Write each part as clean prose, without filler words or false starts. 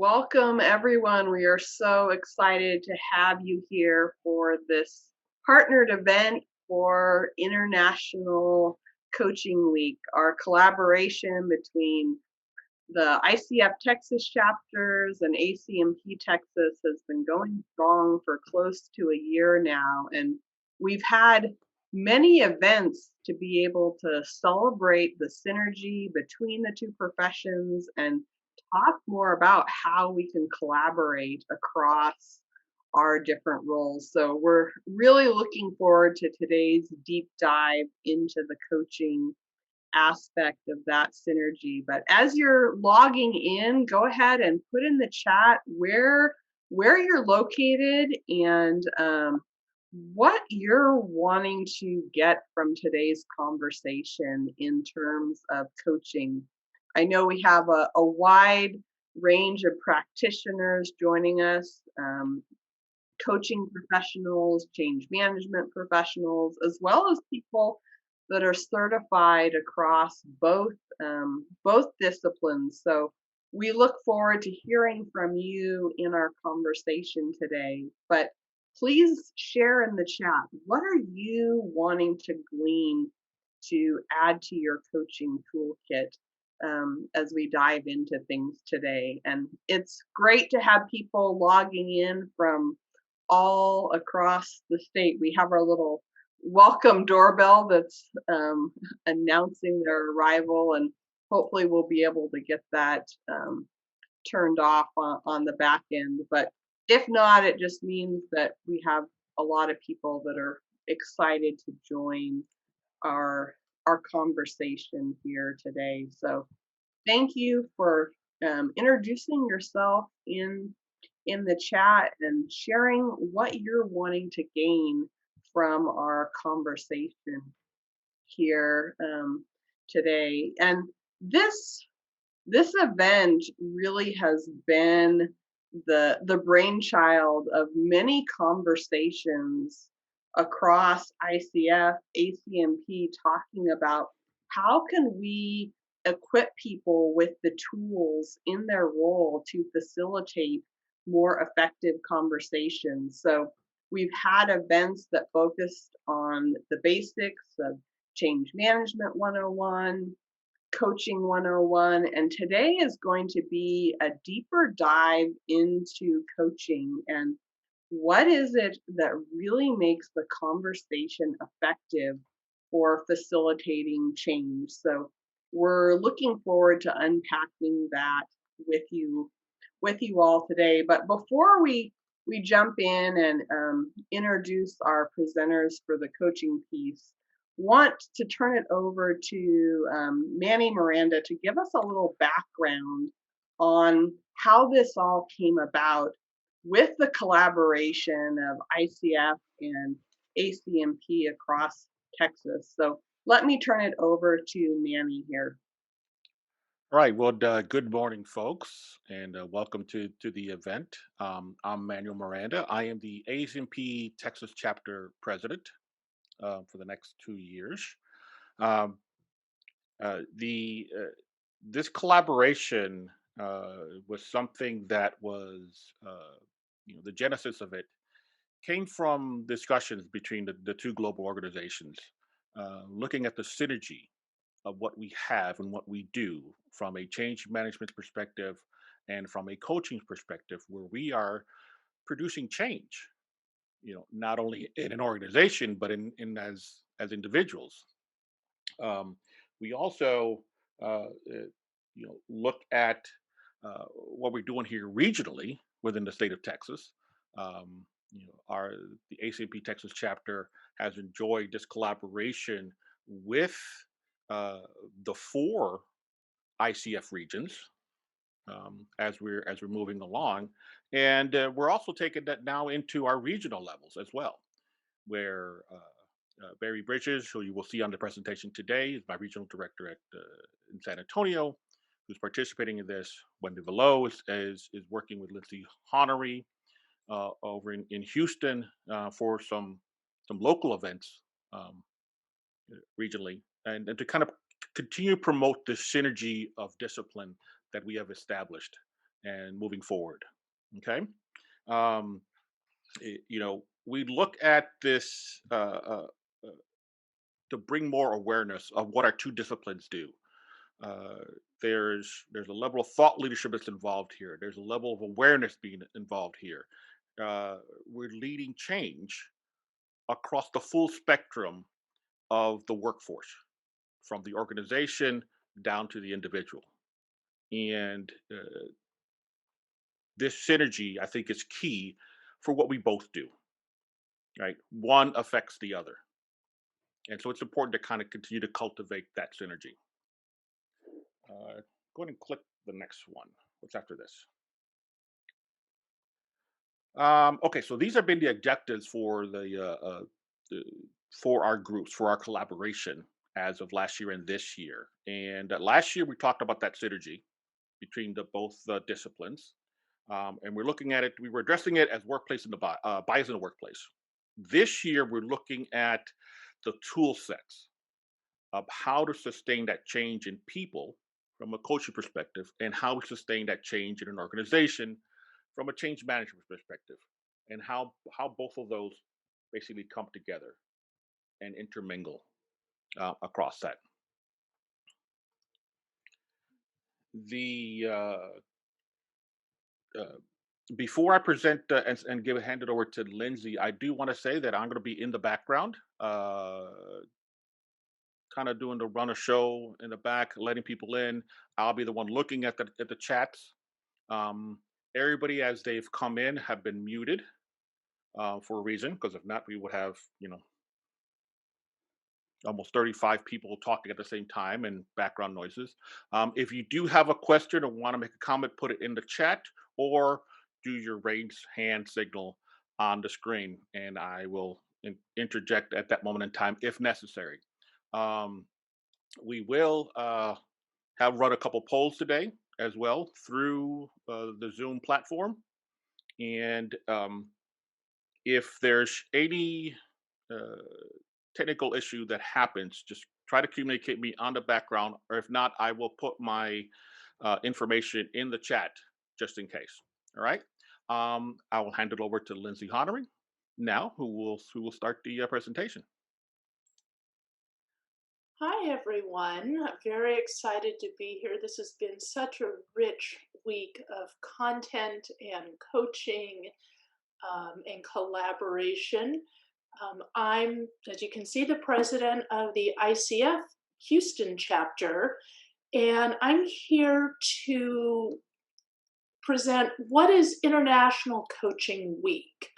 Welcome, everyone. We are so excited to have you here for this partnered event for International Coaching Week, our collaboration between the ICF Texas chapters and ACMP Texas has been going strong for close to a year now. And we've had many events to be able to celebrate the synergy between the two professions and talk more about how we can collaborate across our different roles. So we're really looking forward to today's deep dive into the coaching aspect of that synergy. But as you're logging in, go ahead and put in the chat where you're located and what you're wanting to get from today's conversation in terms of coaching. I know we have a wide range of practitioners joining us, coaching professionals, change management professionals, as well as people that are certified across both disciplines. So we look forward to hearing from you in our conversation today. But please share in the chat, what are you wanting to glean to add to your coaching toolkit as we dive into things today? And it's great to have people logging in from all across the state. We have our little welcome doorbell that's announcing their arrival, and hopefully we'll be able to get that turned off on the back end. But if not, it just means that we have a lot of people that are excited to join our our conversation here today. So thank you for introducing yourself in the chat and sharing what you're wanting to gain from our conversation here today. And this event really has been the brainchild of many conversations across ICF, ACMP, talking about how can we equip people with the tools in their role to facilitate more effective conversations. So we've had events that focused on the basics of change management 101, coaching 101, and today is going to be a deeper dive into coaching and what is it that really makes the conversation effective for facilitating change. So we're looking forward to unpacking that with you all today. But before we jump in and introduce our presenters for the coaching piece, want to turn it over to Manny Miranda to give us a little background on how this all came about with the collaboration of ICF and ACMP across Texas. So let me turn it over to Manny here. All right. Well, good morning, folks, and welcome to the event. I'm Manuel Miranda. I am the ACMP Texas Chapter president for the next 2 years. Um, the This collaboration was something that was, the genesis of it came from discussions between the two global organizations, looking at the synergy of what we have and what we do from a change management perspective and from a coaching perspective, where we are producing change, not only in an organization but in as individuals. We also look at what we're doing here regionally within the state of Texas. Our the ACMP Texas chapter has enjoyed this collaboration with uh, the four ICF regions, as we're moving along, and we're also taking that now into our regional levels as well, where Barry Bridges, who you will see on the presentation today, is my regional director at in San Antonio, who's participating in this. Wendy Velo is working with Lindsay Honorary over in Houston for some local events um, regionally, and to kind of continue to promote the synergy of discipline that we have established. and moving forward. Okay. Um, we look at this to bring more awareness of what our two disciplines do. Uh, there's a level of thought leadership that's involved here. There's a level of awareness being involved here. We're leading change across the full spectrum of the workforce, from the organization down to the individual. And this synergy, I think, is key for what we both do. Right, one affects the other, and so it's important to kind of continue to cultivate that synergy. Go ahead and click the next one. What's after this? Okay, so these have been the objectives for the for our groups, for our collaboration as of last year and this year. And last year we talked about that synergy between the both disciplines, and we're looking at it. We were addressing it as workplace in the bias in the workplace. This year we're looking at the tool sets of how to sustain that change in people from a coaching perspective, and how to sustain that change in an organization from a change management perspective, and how both of those basically come together and intermingle across that. The uh, Before I present and hand it over to Lindsay, I do want to say that I'm going to be in the background, kind of doing the run of show in the back, letting people in. I'll be the one looking at the chats. Um, Everybody as they've come in have been muted for a reason, because if not, we would have almost 35 people talking at the same time and background noises. If you do have a question or want to make a comment, put it in the chat or do your raise hand signal on the screen, and I will interject at that moment in time if necessary. Um, we will have run a couple polls today as well through the Zoom platform. And if there's any uh, technical issue that happens, just try to communicate me on the background, or if not, I will put my information in the chat just in case. All right. I will hand it over to Lindsay Honery now, who will start the presentation. Hi, everyone. I'm very excited to be here. This has been such a rich week of content and coaching and collaboration. I'm, as you can see, the president of the ICF Houston chapter, and I'm here to present what is International Coaching Week.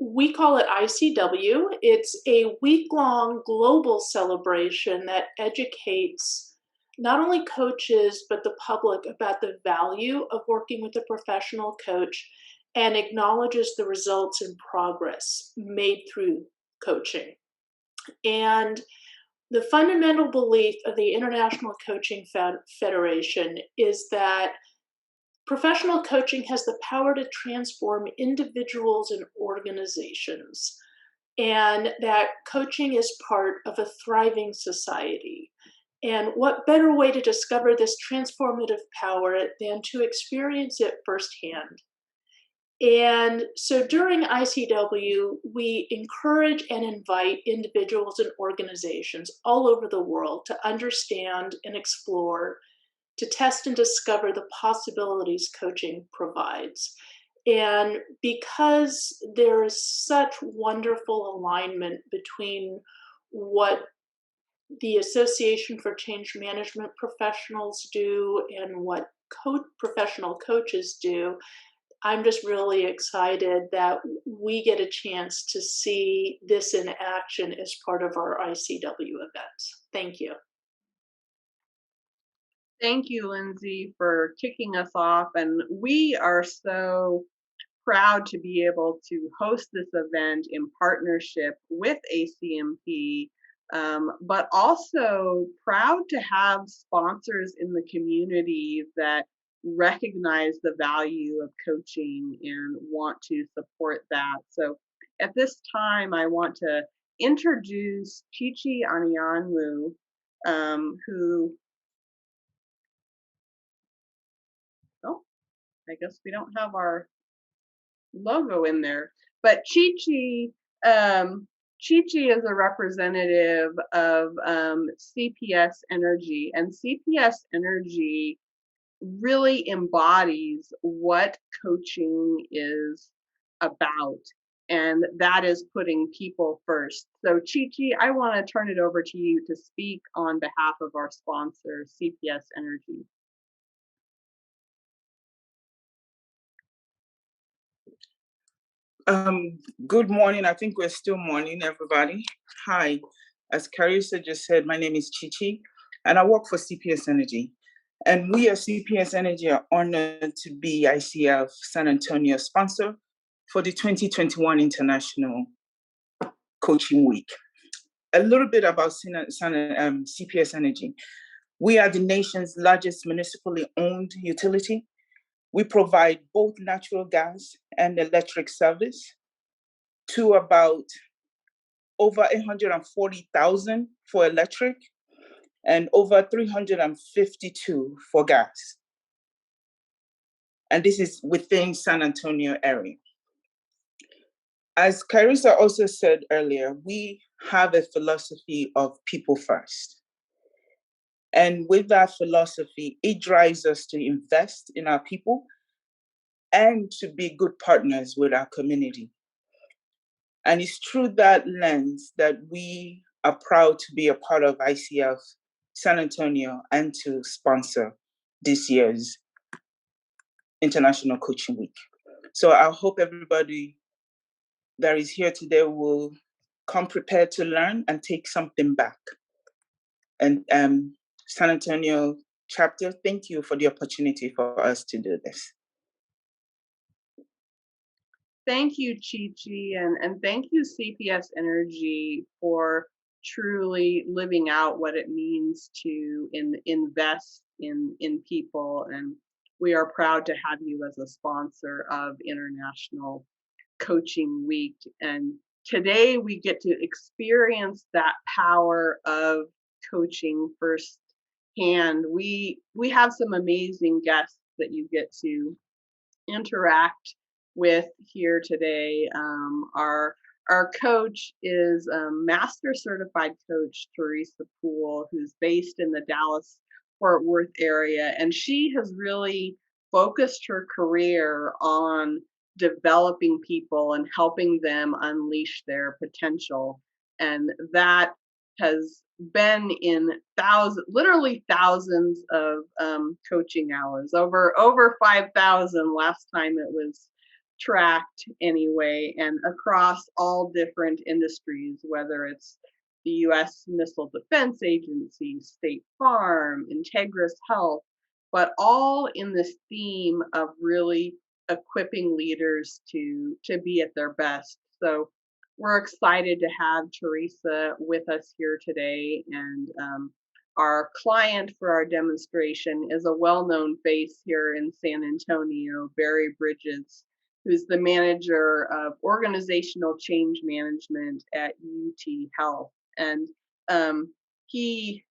We call it ICW. It's a week-long global celebration that educates not only coaches, but the public about the value of working with a professional coach, and acknowledges the results and progress made through coaching. And the fundamental belief of the International Coaching Federation is that professional coaching has the power to transform individuals and organizations, and that coaching is part of a thriving society. And what better way to discover this transformative power than to experience it firsthand? And so during ICW, we encourage and invite individuals and organizations all over the world to understand and explore, to test and discover the possibilities coaching provides. And because there is such wonderful alignment between what the Association for Change Management professionals do and what professional coaches do, I'm just really excited that we get a chance to see this in action as part of our ICW events. Thank you. Thank you, Lindsay, for kicking us off. And we are so proud to be able to host this event in partnership with ACMP, but also proud to have sponsors in the community that recognize the value of coaching and want to support that. So at this time, I want to introduce Chichi Anyanwu, who I guess we don't have our logo in there. But um, Chi is a representative of CPS Energy, and CPS Energy really embodies what coaching is about, and that is putting people first. So Chi, I want to turn it over to you to speak on behalf of our sponsor, CPS Energy. Good morning. I think we're still morning, everybody. Hi. As Carissa just said, my name is Chichi, and I work for CPS Energy. And we at CPS Energy are honored to be ICF San Antonio sponsor for the 2021 International Coaching Week. A little bit about CPS Energy. We are the nation's largest municipally owned utility. We provide both natural gas and electric service to about over 840,000 for electric and over 352 for gas. And this is within San Antonio area. As Carissa also said earlier, we have a philosophy of people first. And with that philosophy, it drives us to invest in our people and to be good partners with our community. And it's through that lens that we are proud to be a part of ICF San Antonio and to sponsor this year's International Coaching Week. So I hope everybody that is here today will come prepared to learn and take something back. And San Antonio chapter, thank you for the opportunity for us to do this. Thank you, Chi, and thank you, CPS Energy, for truly living out what it means to invest in people. And we are proud to have you as a sponsor of International Coaching Week. And today we get to experience that power of coaching firsthand. We have some amazing guests that you get to interact with here today. Our coach is Master Certified Coach Teresa Poole, who's based in the Dallas Fort Worth area, and she has really focused her career on developing people and helping them unleash their potential, and that has been in literally thousands of coaching hours, over 5,000 last time it was tracked anyway, and across all different industries, whether it's the U.S. Missile Defense Agency, State Farm, Integris Health, but all in this theme of really equipping leaders to be at their best. So we're excited to have Teresa with us here today, and our client for our demonstration is a well-known face here in San Antonio, Barry Bridges, who's the manager of organizational change management at UT Health, and he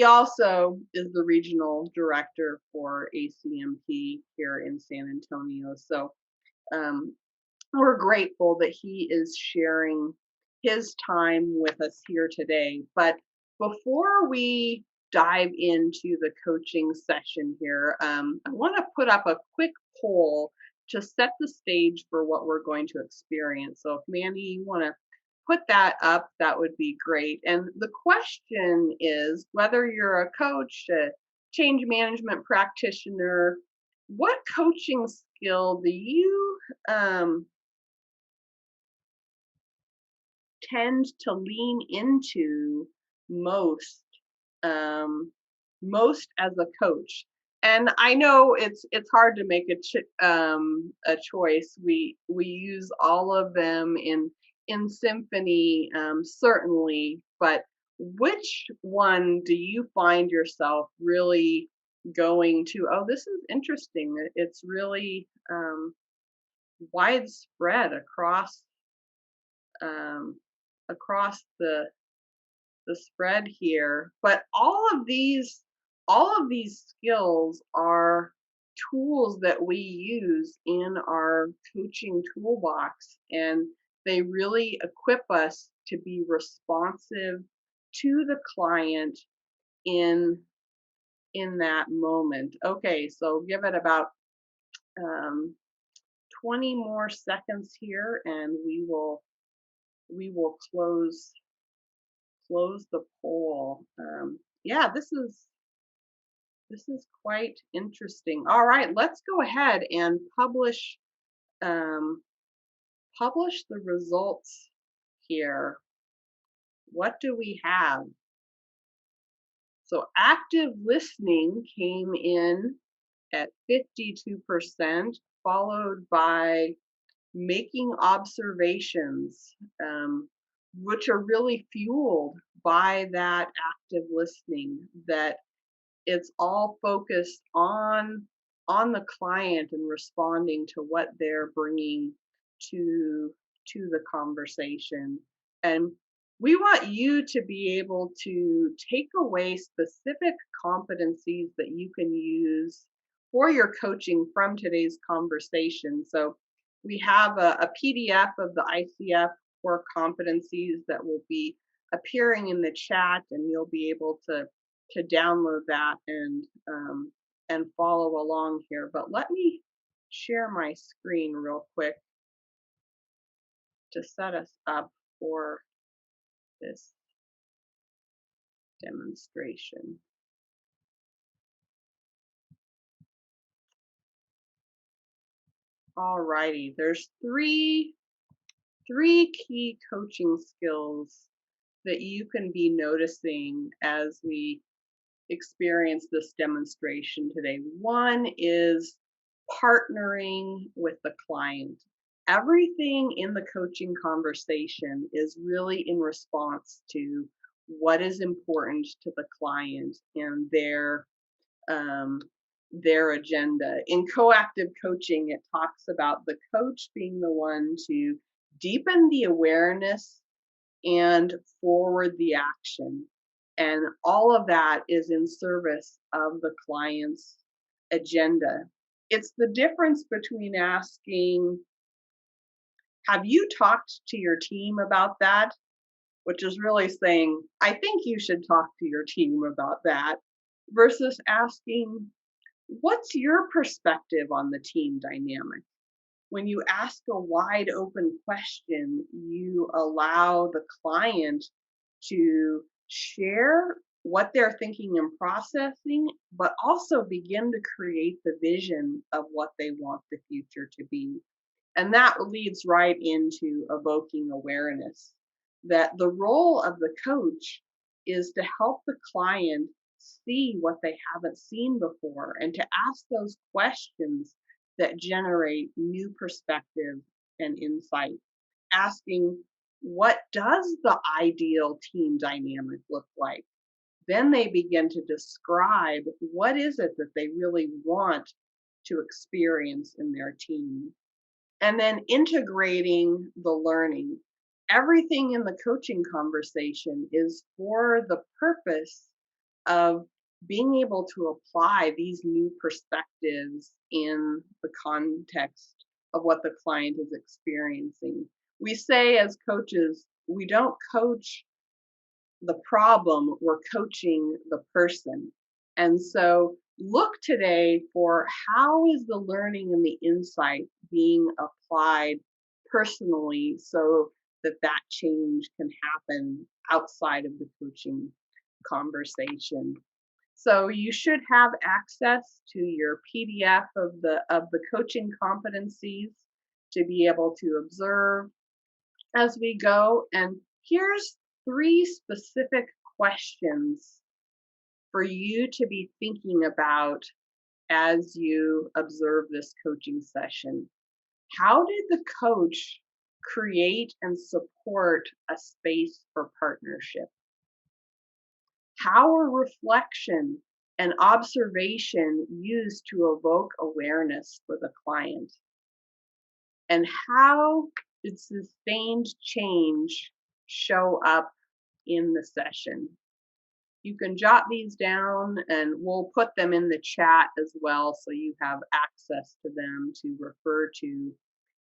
also is the regional director for ACMP here in San Antonio. So we're grateful that he is sharing his time with us here today. But before we dive into the coaching session here, I want to put up a quick poll to set the stage for what we're going to experience. So if Mandy, you want to put that up, that would be great. And the question is, whether you're a coach, a change management practitioner, what coaching skill do you tend to lean into most most as a coach? And I know it's hard to make a choice. We use all of them in symphony, certainly, but which one do you find yourself really going to? Oh, this is interesting. It's really widespread across the spread here, but all of these skills are tools that we use in our coaching toolbox, and they really equip us to be responsive to the client in that moment. Okay, so give it about 20 more seconds here, and we will close the poll. Yeah, this is quite interesting. All right, let's go ahead and publish the results here. What do we have? So active listening came in at 52%, followed by making observations, which are really fueled by that active listening, that it's all focused on the client and responding to what they're bringing to the conversation. And we want you to be able to take away specific competencies that you can use for your coaching from today's conversation. So we have a PDF of the ICF core competencies that will be appearing in the chat, and you'll be able to download that and follow along here. But let me share my screen real quick to set us up for this demonstration. All righty, there's three key coaching skills that you can be noticing as we experience this demonstration today. One is partnering with the client. Everything in the coaching conversation is really in response to what is important to the client and their agenda. In coactive coaching, it talks about the coach being the one to deepen the awareness and forward the action. And all of that is in service of the client's agenda. It's the difference between asking, have you talked to your team about that? Which is really saying, I think you should talk to your team about that, versus asking, what's your perspective on the team dynamic? When you ask a wide open question, you allow the client to share what they're thinking and processing, but also begin to create the vision of what they want the future to be. And that leads right into evoking awareness, that the role of the coach is to help the client see what they haven't seen before and to ask those questions that generate new perspective and insight. Asking, what does the ideal team dynamic look like? Then they begin to describe what is it that they really want to experience in their team. And then integrating the learning. Everything in the coaching conversation is for the purpose of being able to apply these new perspectives in the context of what the client is experiencing. We say as coaches, we don't coach the problem, we're coaching the person. And so look today for how is the learning and the insight being applied personally so that that change can happen outside of the coaching conversation. So you should have access to your PDF of the coaching competencies to be able to observe as we go. And here's 3 specific questions for you to be thinking about as you observe this coaching session. How did the coach create and support a space for partnership? How are reflection and observation used to evoke awareness for the client? And how did sustained change show up in the session? you can jot these down, and we'll put them in the chat as well so you have access to them to refer to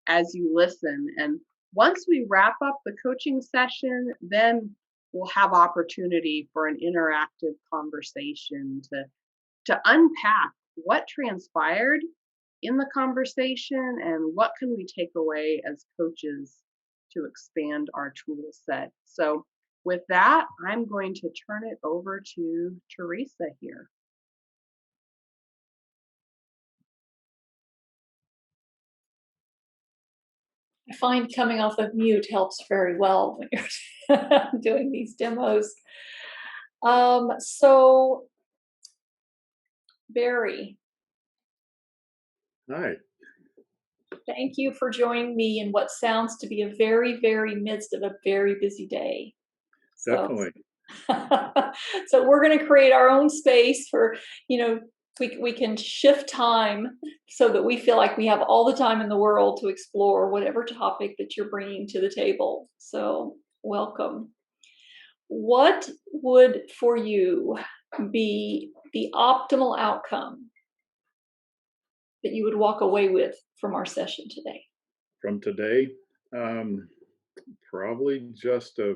as you listen. And once we wrap up the coaching session, then we'll have opportunity for an interactive conversation to unpack what transpired in the conversation and what can we take away as coaches to expand our tool set. So with that, I'm going to turn it over to Teresa here. I find coming off of mute helps very well when you're doing these demos. So, Barry. Hi. Thank you for joining me in what sounds to be a very, very midst of a very busy day. Definitely. So we're going to create our own space for, we can shift time so that we feel like we have all the time in the world to explore whatever topic that you're bringing to the table. So welcome. What would for you be the optimal outcome that you would walk away with from our session today? From today, probably just a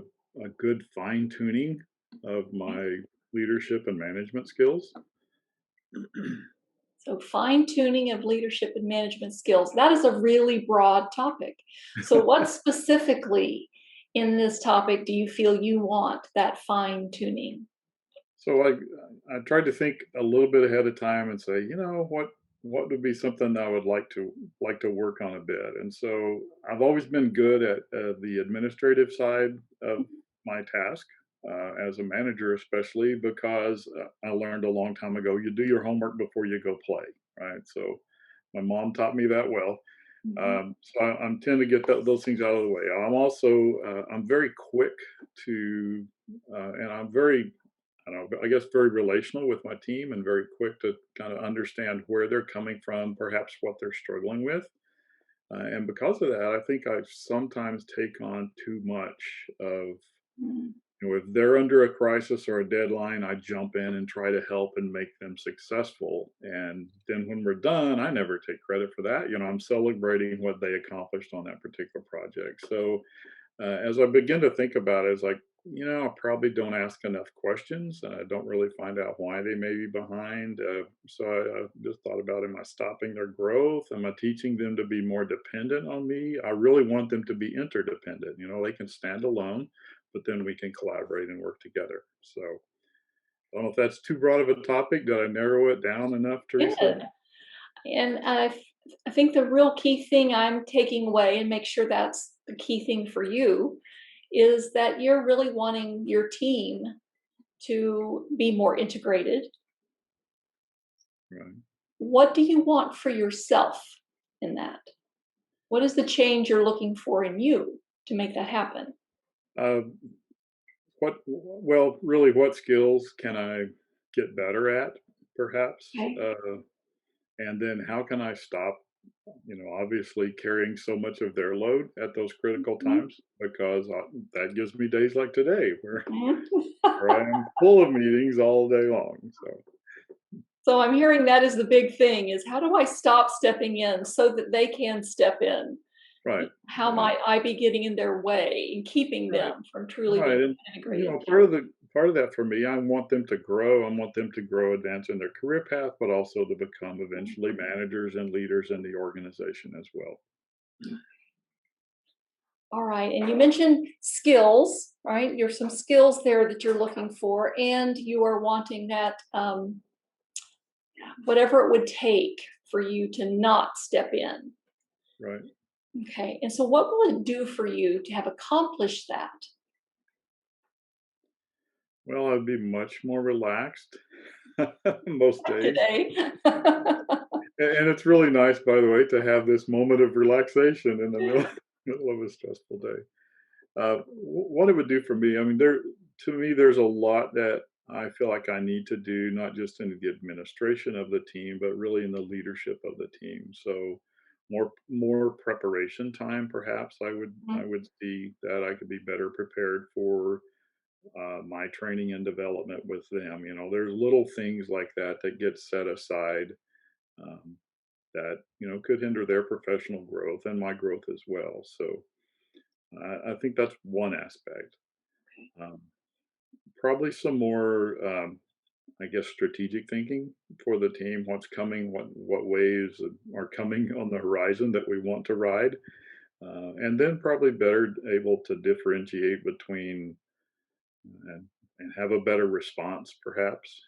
good fine tuning of my leadership and management skills. So fine tuning of leadership and management skills. That is a really broad topic. So what specifically in this topic do you feel you want that fine tuning? So I tried to think a little bit ahead of time and say, what would be something I would like to work on a bit. And so I've always been good at the administrative side of my task. As a manager, especially because I learned a long time ago, you do your homework before you go play, right? So my mom taught me that well. So I'm tend to get those things out of the way. I'm also, I'm very quick to, and I'm very, I guess very relational with my team and very quick to kind of understand where they're coming from, perhaps what they're struggling with. And because of that, I think I sometimes take on too much of, if they're under a crisis or a deadline, I jump in and try to help and make them successful. And then when we're done, I never take credit for that. I'm celebrating what they accomplished on that particular project. So as I begin to think about it, it's like, I probably don't ask enough questions. I don't really find out why they may be behind. So I just thought about, am I stopping their growth? Am I teaching them to be more dependent on me? I really want them to be interdependent. They can stand alone, but then we can collaborate and work together. So I don't know if that's too broad of a topic. Did I narrow it down enough, Teresa? Good. And I think the real key thing I'm taking away, and make sure that's the key thing for you, is that you're really wanting your team to be more integrated. Right. What do you want for yourself in that? What is the change you're looking for in you to make that happen? Really, what skills can I get better at, perhaps? Okay. And then how can I stop, obviously carrying so much of their load at those critical times, because that gives me days like today where I am full of meetings all day long. So I'm hearing that is the big thing, is how do I stop stepping in so that they can step in? Right. How might I be getting in their way and keeping them from truly being integrated? Part of that for me, I want them to grow. I want them to grow, advance in their career path, but also to become eventually managers and leaders in the organization as well. All right, and you mentioned skills, right? There's some skills there that you're looking for, and you are wanting that, whatever it would take for you to not step in. Right. Okay, and so what will it do for you to have accomplished that? Well, I'd be much more relaxed most days. Today. And it's really nice, by the way, to have this moment of relaxation in the middle of a stressful day. What it would do for me, to me, there's a lot that I feel like I need to do, not just in the administration of the team, but really in the leadership of the team. So more preparation time, perhaps I would see that I could be better prepared for my training and development with them. There's little things like that that get set aside, um, that could hinder their professional growth and my growth as well. So I think that's one aspect. Um, Probably some more, I guess, strategic thinking for the team. What's coming? What waves are coming on the horizon that we want to ride, and then probably better able to differentiate between and have a better response, perhaps,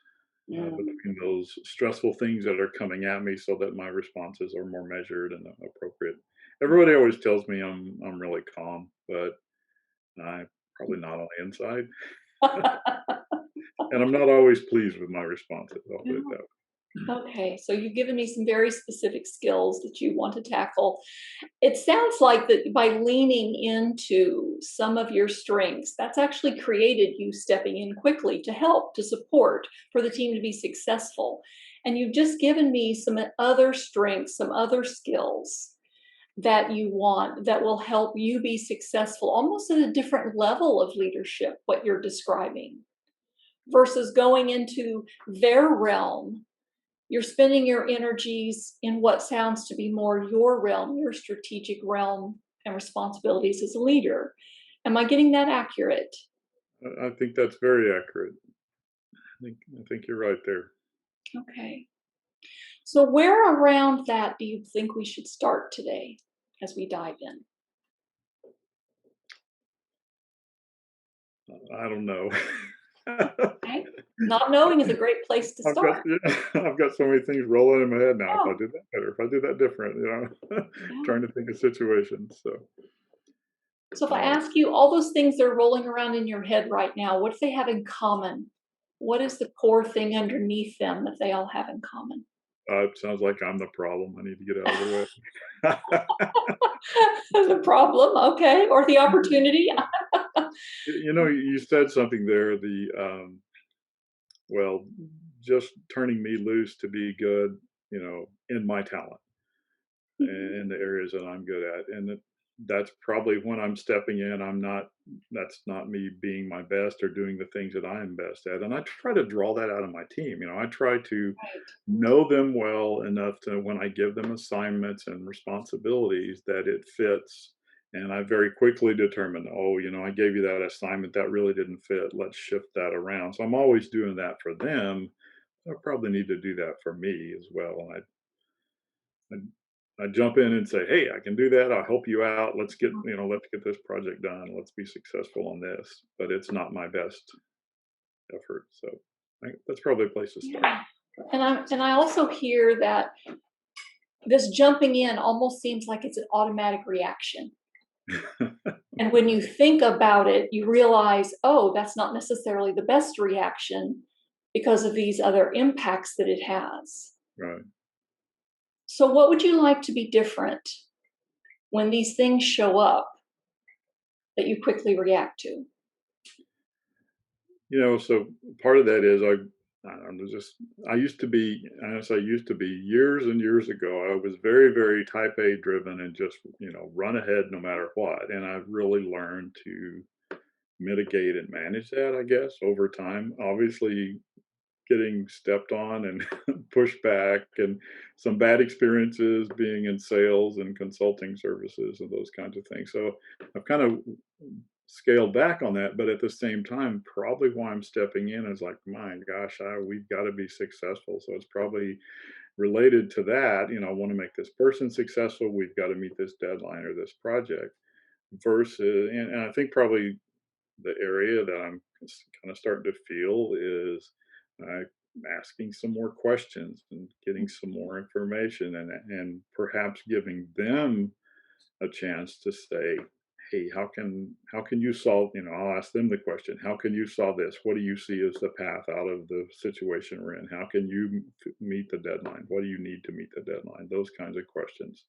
between those stressful things that are coming at me, so that my responses are more measured and appropriate. Everybody always tells me I'm really calm, but I'm probably not on the inside, and I'm not always pleased with my responses. I'll put it that way. Okay, so you've given me some very specific skills that you want to tackle. It sounds like that by leaning into some of your strengths, that's actually created you stepping in quickly to help, to support, for the team to be successful. And you've just given me some other strengths, some other skills that you want that will help you be successful, almost at a different level of leadership, what you're describing, versus going into their realm. You're spending your energies in what sounds to be more your realm, your strategic realm and responsibilities as a leader. Am I getting that accurate? I think that's very accurate. I think you're right there. Okay. So where around that do you think we should start today as we dive in? I don't know. Okay. Not knowing is a great place to start. I've got so many things rolling in my head now. If I Oh, do that better, if I do that different, yeah. trying to think of situations. So if I Uh, ask you all those things that are rolling around in your head right now, what do they have in common? What is the core thing underneath them that they all have in common? it sounds like I'm the problem. I need to get out of the way. The problem, okay, or the opportunity. You said something there. Well, just turning me loose to be good, in my talent, in the areas that I'm good at. And that's probably when I'm stepping in. That's not me being my best or doing the things that I am best at. And I try to draw that out of my team. I try to Right. know them well enough to, when I give them assignments and responsibilities, that it fits. And I very quickly determine, oh, I gave you that assignment that really didn't fit. Let's shift that around. So I'm always doing that for them. I probably need to do that for me as well. And I jump in and say, "Hey, I can do that. I'll help you out. Let's get this project done. Let's be successful on this." But it's not my best effort, so that's probably a place to start. Yeah. And I also hear that this jumping in almost seems like it's an automatic reaction. And when you think about it, you realize, oh, that's not necessarily the best reaction because of these other impacts that it has. Right. So what would you like to be different when these things show up that you quickly react to? So part of that is I used to be, as I used to be years and years ago, I was very, very type A driven and just, run ahead no matter what. And I've really learned to mitigate and manage that, I guess, over time. Obviously, getting stepped on and pushed back, and some bad experiences being in sales and consulting services and those kinds of things. So I've kind of scaled back on that, but at the same time, probably why I'm stepping in is like, my gosh, we've got to be successful. So it's probably related to that. I want to make this person successful. We've got to meet this deadline or this project. Versus, and I think probably the area that I'm kind of starting to feel is uh, asking some more questions and getting some more information, and perhaps giving them a chance to say, hey, how can you solve, I'll ask them the question, how can you solve this? What do you see as the path out of the situation we're in? How can you meet the deadline? What do you need to meet the deadline? Those kinds of questions.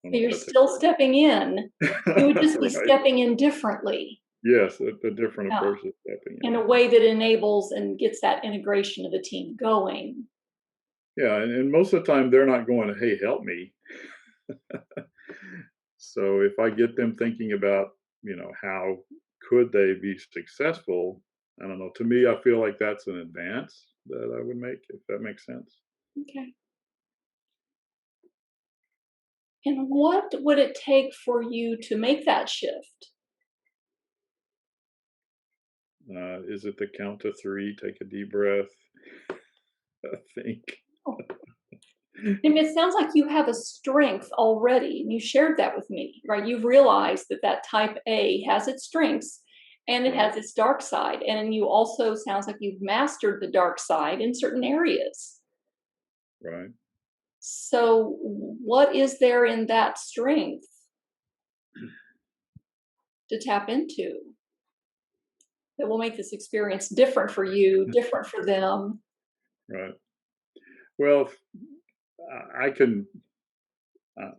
I don't So know you're if still stepping in. You would that's just be right. stepping in differently. Yes, a different Yeah. approach to stepping In in. a way that enables and gets that integration of the team going. Yeah, and most of the time they're not going, hey, help me. So if I get them thinking about, how could they be successful? I don't know. To me, I feel like that's an advance that I would make, if that makes sense. Okay. And what would it take for you to make that shift? Is it the count to 3? Take a deep breath. Think. Oh. I mean, it sounds like you have a strength already, and you shared that with me, right? You've realized that that type A has its strengths and it has its dark side. And you also sounds like you've mastered the dark side in certain areas. Right. So what is there in that strength to tap into that will make this experience different for you, different for them? Right. Well, I can.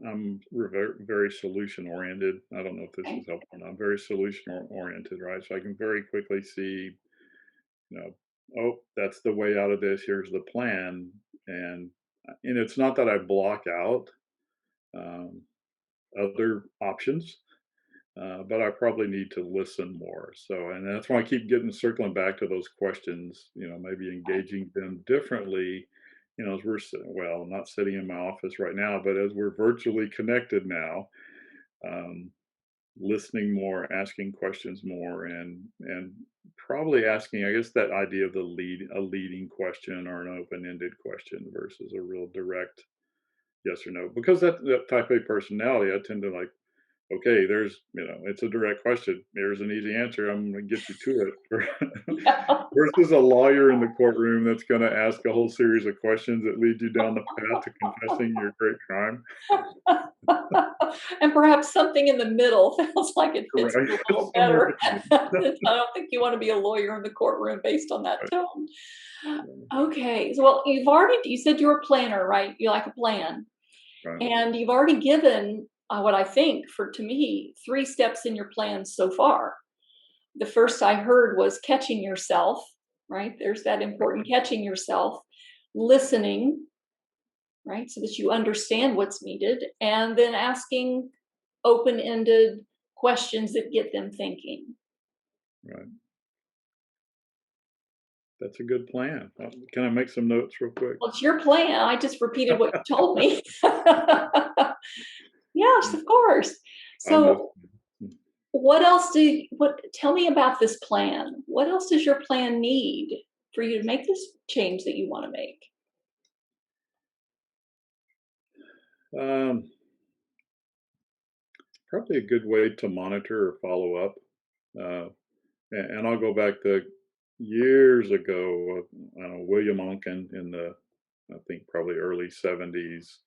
I'm very solution oriented. I don't know if this Okay. is helpful. I'm very solution oriented, right? So I can very quickly see, oh, that's the way out of this. Here's the plan, and it's not that I block out um, other options, but I probably need to listen more. So, and that's why I keep circling back to those questions. Maybe engaging them differently. As we're not sitting in my office right now, but as we're virtually connected now, um, listening more, asking questions more, and probably asking, I guess, that idea of a leading question or an open-ended question versus a real direct yes or no. Because that type A personality, I tend to like, okay, it's a direct question. There's an easy answer. I'm going to get you to it. Versus a lawyer in the courtroom that's going to ask a whole series of questions that lead you down the path to confessing your great crime. And perhaps something in the middle feels like it fits Right. you a little better. I don't think you want to be a lawyer in the courtroom based on that tone. Okay. Well, you said you're a planner, right? You like a plan. Right. And you've already given what I think, to me, 3 steps in your plan so far. The first I heard was catching yourself, right? There's that important catching yourself, listening, right? So that you understand what's needed, and then asking open-ended questions that get them thinking. Right. That's a good plan. Can I make some notes real quick? Well, it's your plan. I just repeated what you told me. Yes, of course. So tell me about this plan. What else does your plan need for you to make this change that you want to make? Probably a good way to monitor or follow up. And I'll go back to years ago, William Onken in I think probably early 70s.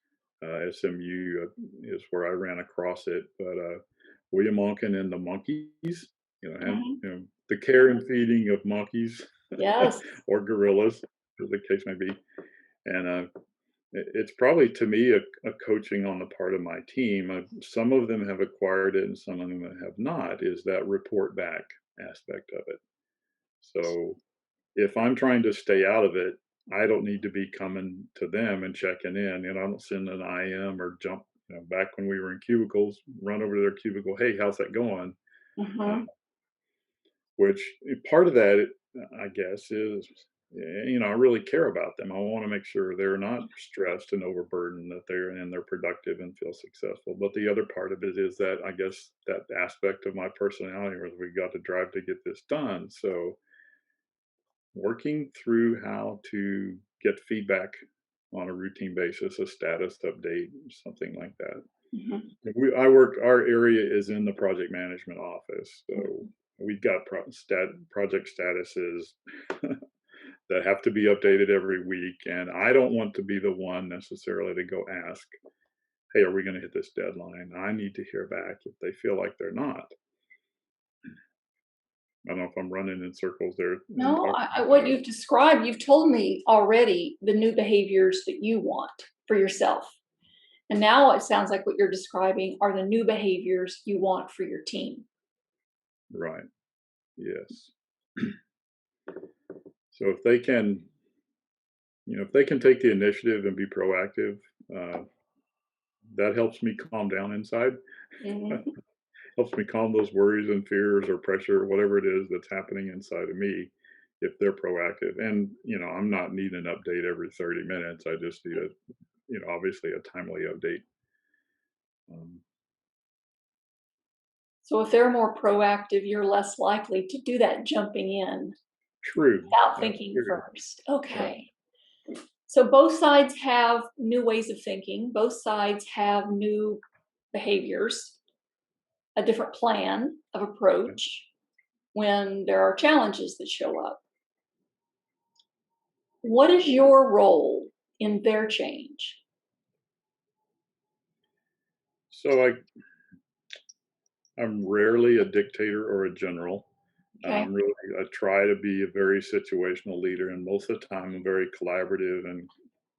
SMU is where I ran across it. But William Onken and the monkeys, the care and feeding of monkeys Yes. or gorillas, as the case may be. And it's probably, to me, a coaching on the part of my team. Some of them have acquired it and some of them have not, is that report back aspect of it. So if I'm trying to stay out of it, I don't need to be coming to them and checking in. I don't send an IM or jump, back when we were in cubicles, run over to their cubicle. Hey, how's that going? Which part of that, I guess, is, I really care about them. I want to make sure they're not stressed and overburdened, that they're productive and feel successful. But the other part of it is that, I guess, that aspect of my personality where we got to drive to get this done. So working through how to get feedback on a routine basis, a status update, something like that. Our area is in the project management office. So we've got project statuses that have to be updated every week. And I don't want to be the one necessarily to go ask, hey, are we going to hit this deadline? I need to hear back if they feel like they're not. I don't know if I'm running in circles there. No, what you've described, you've told me already the new behaviors that you want for yourself. And now it sounds like what you're describing are the new behaviors you want for your team. Right. Yes. So if they can, take the initiative and be proactive, that helps me calm down inside. helps me calm those worries and fears or pressure, whatever it is that's happening inside of me, if they're proactive. And, I'm not needing an update every 30 minutes. I just need obviously a timely update. Um, So if they're more proactive, you're less likely to do that jumping in True. without That's thinking true. first. Okay. So both sides have new ways of thinking. Both sides have new behaviors, a different plan of approach when there are challenges that show up. What is your role in their change? So I'm rarely a dictator or a general. Okay. I try to be a very situational leader, and most of the time I'm very collaborative and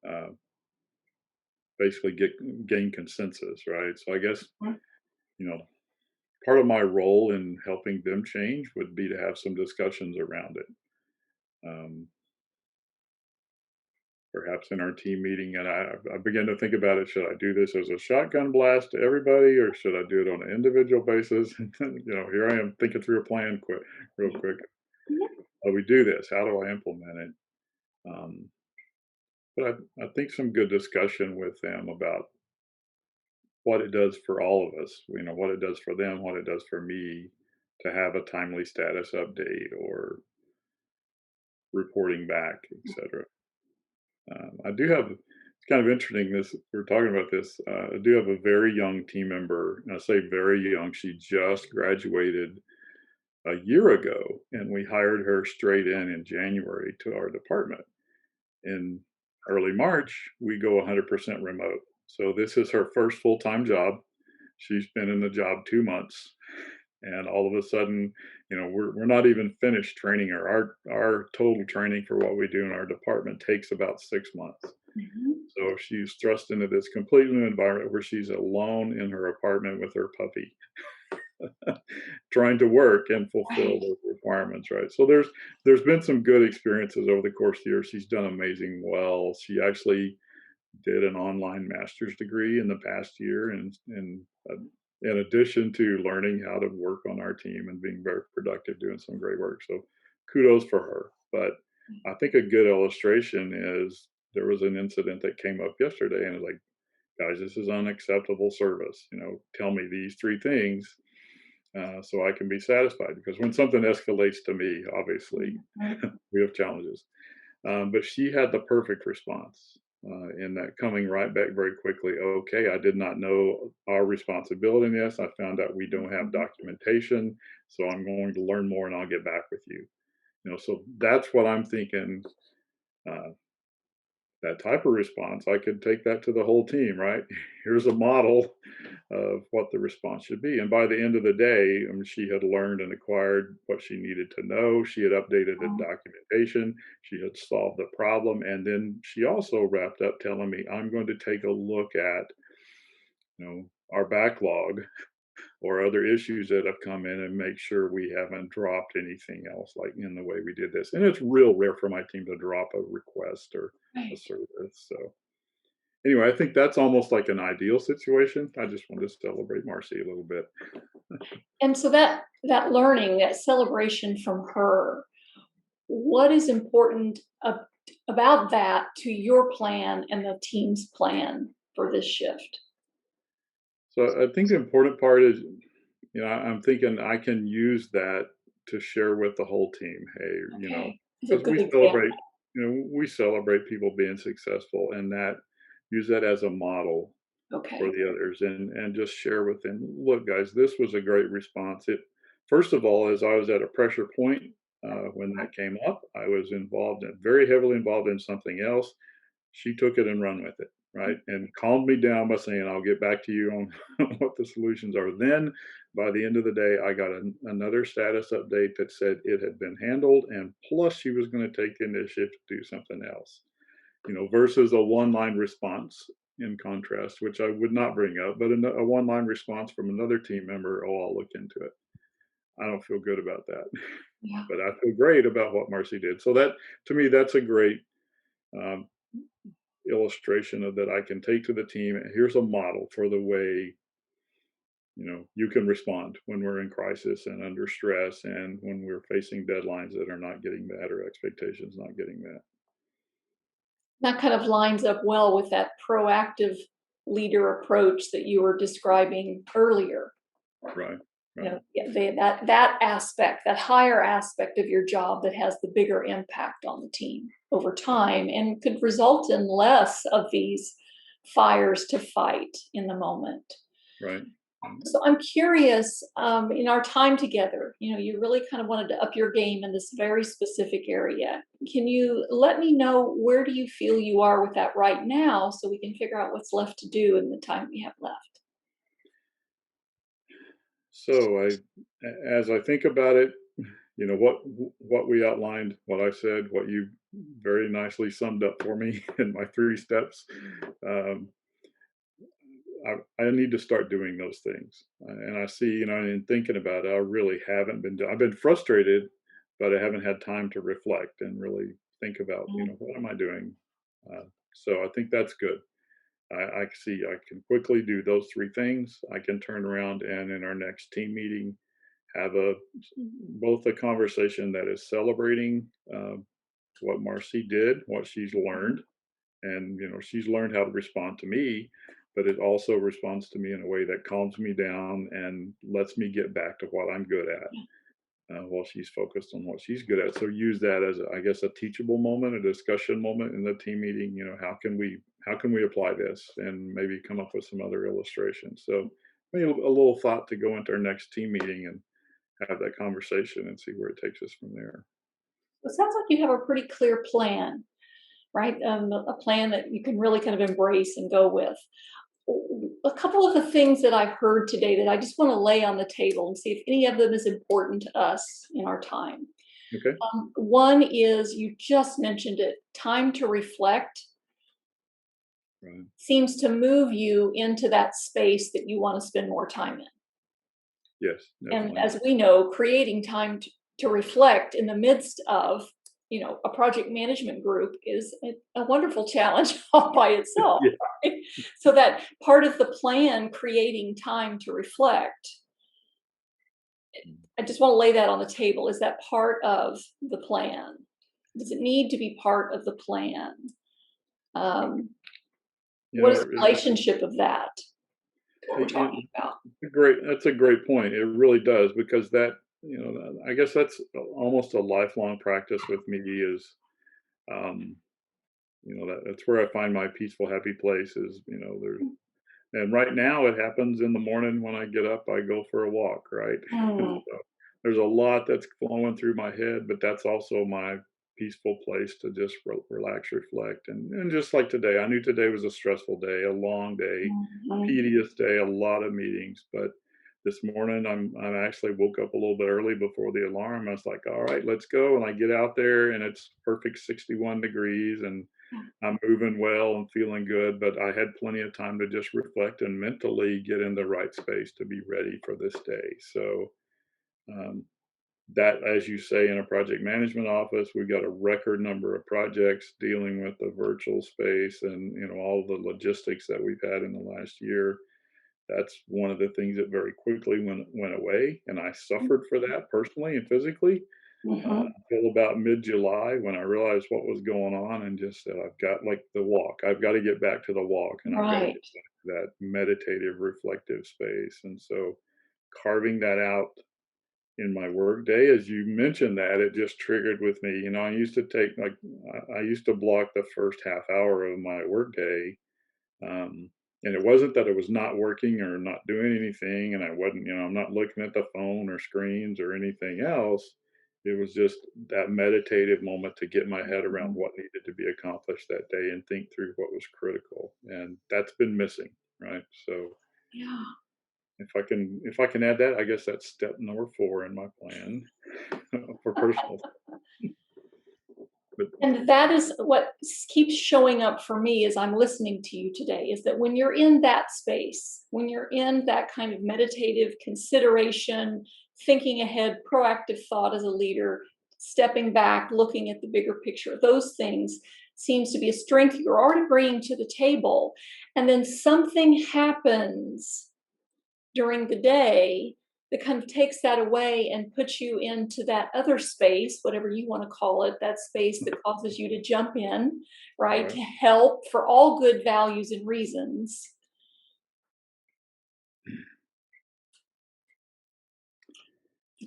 uh, basically gain consensus, right? So I guess Mhm. you know part of my role in helping them change would be to have some discussions around it. Um, Perhaps in our team meeting, and I began to think about it. Should I do this as a shotgun blast to everybody, or should I do it on an individual basis? Here I am thinking through a plan real quick. How do we do this? How do I implement it? Um, but I think some good discussion with them about what it does for all of us, what it does for them, what it does for me, to have a timely status update or reporting back, etc. I do have, it's kind of interesting, this, we're talking about this. I do have a very young team member, and I say very young, she just graduated a year ago, and we hired her straight in January to our department. In early March, we go 100% remote. So this is her first full-time job. She's been in the job 2 months, and all of a sudden, we're not even finished training her. Our total training for what we do in our department takes about 6 months. So she's thrust into this completely new environment where she's alone in her apartment with her puppy, trying to work and fulfill those requirements, right? So there's been some good experiences over the course of the year. She's done amazing well. She actually did an online master's degree in the past year, and in addition to learning how to work on our team and being very productive, doing some great work. So kudos for her. But I think a good illustration is there was an incident that came up yesterday, and it's like, guys, this is unacceptable service. Tell me these 3 things so I can be satisfied. Because when something escalates to me, obviously we have challenges. But she had the perfect response in that, coming right back very quickly. Okay, I did not know our responsibility in this. I found out we don't have documentation, so I'm going to learn more and I'll get back with you. So that's what I'm thinking. Uh, that type of response, I could take that to the whole team, right? Here's a model of what the response should be. And by the end of the day, she had learned and acquired what she needed to know. She had updated the documentation. She had solved the problem. And then she also wrapped up telling me, I'm going to take a look at, our backlog or other issues that have come in and make sure we haven't dropped anything else, like in the way we did this. And it's real rare for my team to drop a request or a service. So anyway, I think that's almost like an ideal situation. I just wanted to celebrate Marcy a little bit. And so that learning, that celebration from her, what is important about that to your plan and the team's plan for this shift? So I think the important part is, I'm thinking I can use that to share with the whole team. Hey, Okay. It's a because good we example. celebrate, we celebrate people being successful, and that, use that as a model for Okay. the others, and just share with them, look, guys, this was a great response. It, first of all, as I was at a pressure point when that came up, I was very heavily involved in something else. She took it and run with it, right? And calmed me down by saying, I'll get back to you on what the solutions are. Then by the end of the day, I got another status update that said it had been handled, and plus she was going to take the initiative to do something else, versus a one-line response, in contrast, which I would not bring up, but a one-line response from another team member, oh, I'll look into it. I don't feel good about that. Yeah. But I feel great about what Marcy did. So that, to me, that's a great um, illustration of that I can take to the team. Here's a model for the way you can respond when we're in crisis and under stress and when we're facing deadlines that are not getting met or expectations not getting met. That kind of lines up well with that proactive leader approach that you were describing earlier. Right. That aspect, that higher aspect of your job that has the bigger impact on the team over time and could result in less of these fires to fight in the moment. Right. So I'm curious, in our time together, you really kind of wanted to up your game in this very specific area. Can you let me know where do you feel you are with that right now so we can figure out what's left to do in the time we have left? So as I think about it, what we outlined, what I said, what you very nicely summed up for me in my 3 steps. I need to start doing those things. And I see, in thinking about it, I really haven't been I've been frustrated, but I haven't had time to reflect and really think about, what am I doing? So I think that's good. I see I can quickly do those 3 things. I can turn around and in our next team meeting have both a conversation that is celebrating what Marcy did, what she's learned, and she's learned how to respond to me, but it also responds to me in a way that calms me down and lets me get back to what I'm good at. While she's focused on what she's good at. So use that as, I guess, a teachable moment, a discussion moment in the team meeting. How can we apply this and maybe come up with some other illustrations? So maybe a little thought to go into our next team meeting and have that conversation and see where it takes us from there. It sounds like you have a pretty clear plan, right? A plan that you can really kind of embrace and go with. A couple of the things that I've heard today that I just want to lay on the table and see if any of them is important to us in our time. Okay. One is, you just mentioned it, time to reflect. Right. Seems to move you into that space that you want to spend more time in. Yes, definitely. And as we know, creating time to reflect in the midst of a project management group is a wonderful challenge all by itself. Yeah. Right? So that part of the plan, creating time to reflect, I just want to lay that on the table. Is that part of the plan? Does it need to be part of the plan? What is the relationship of that? What we're talking about. That's a great point. It really does, because that, I guess that's almost a lifelong practice with me is, that's where I find my peaceful, happy place is, and right now it happens in the morning when I get up, I go for a walk, right? So there's a lot that's flowing through my head, but that's also my peaceful place to just relax, reflect. And just like today, I knew today was a stressful day, a long day, tedious day, a lot of meetings, but this morning I actually woke up a little bit early before the alarm. I was like, all right, let's go. And I get out there and it's perfect 61 degrees and I'm moving well and feeling good, but I had plenty of time to just reflect and mentally get in the right space to be ready for this day. So that, as you say, in a project management office, we've got a record number of projects dealing with the virtual space and all the logistics that we've had in the last year. That's one of the things that very quickly went away, and I suffered for that personally and physically until about mid-July, when I realized what was going on and just said, I've got the walk. I've got to get back to the walk, and I've got to get back to that meditative, reflective space. And so carving that out in my work day, as you mentioned that, it just triggered with me. I used to take I used to block the first half hour of my work day. And it wasn't that it was not working or not doing anything, and I wasn't, I'm not looking at the phone or screens or anything else. It was just that meditative moment to get my head around what needed to be accomplished that day and think through what was critical. And that's been missing, right? So Yeah. if I can add that, I guess that's step number 4 in my plan for personal. And that is what keeps showing up for me as I'm listening to you today, is that when you're in that space, when you're in that kind of meditative consideration, thinking ahead, proactive thought as a leader, stepping back, looking at the bigger picture, those things seems to be a strength you're already bringing to the table. And then something happens during the day that kind of takes that away and puts you into that other space, whatever you want to call it, that space that causes you to jump in, right, to help for all good values and reasons.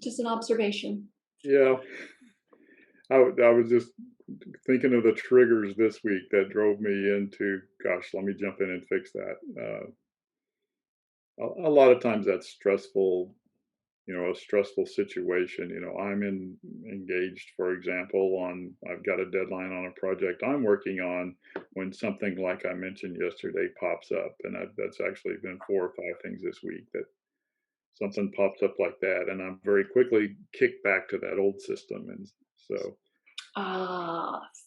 Just an observation. Yeah. I was just thinking of the triggers this week that drove me into, gosh, let me jump in and fix that. A lot of times that's stressful, a stressful situation. I'm engaged, for example, I've got a deadline on a project I'm working on when something like I mentioned yesterday pops up. And that's actually been 4 or 5 things this week that something pops up like that. And I'm very quickly kicked back to that old system. And so.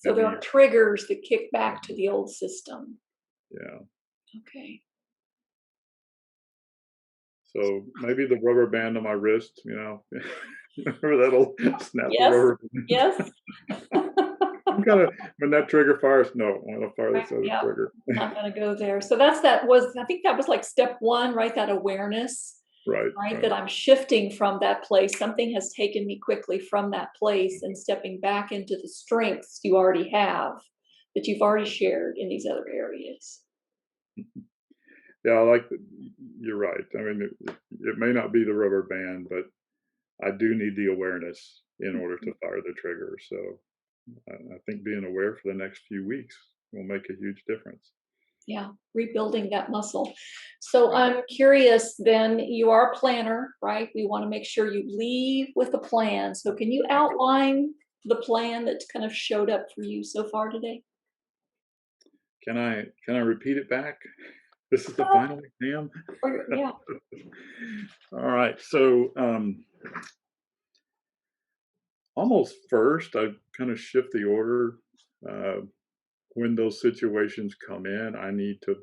So there are triggers that kick back to the old system. Yeah. Okay. So maybe the rubber band on my wrist, remember that'll snap the rubber band. Yes. I'm kind of, when that trigger fires, no, I want to fire this other trigger. I'm not going to go there. So I think that was like step 1, right? That awareness, right? That I'm shifting from that place. Something has taken me quickly from that place and stepping back into the strengths you already have that you've already shared in these other areas. Yeah, you're right. I mean, it may not be the rubber band, but I do need the awareness in order to fire the trigger. So I think being aware for the next few weeks will make a huge difference. Yeah, rebuilding that muscle. So I'm curious then, you are a planner, right? We want to make sure you leave with a plan. So can you outline the plan that's kind of showed up for you so far today? Can I repeat it back? This is the final exam? Yeah. All right. So almost first, I kind of shift the order. When those situations come in, I need to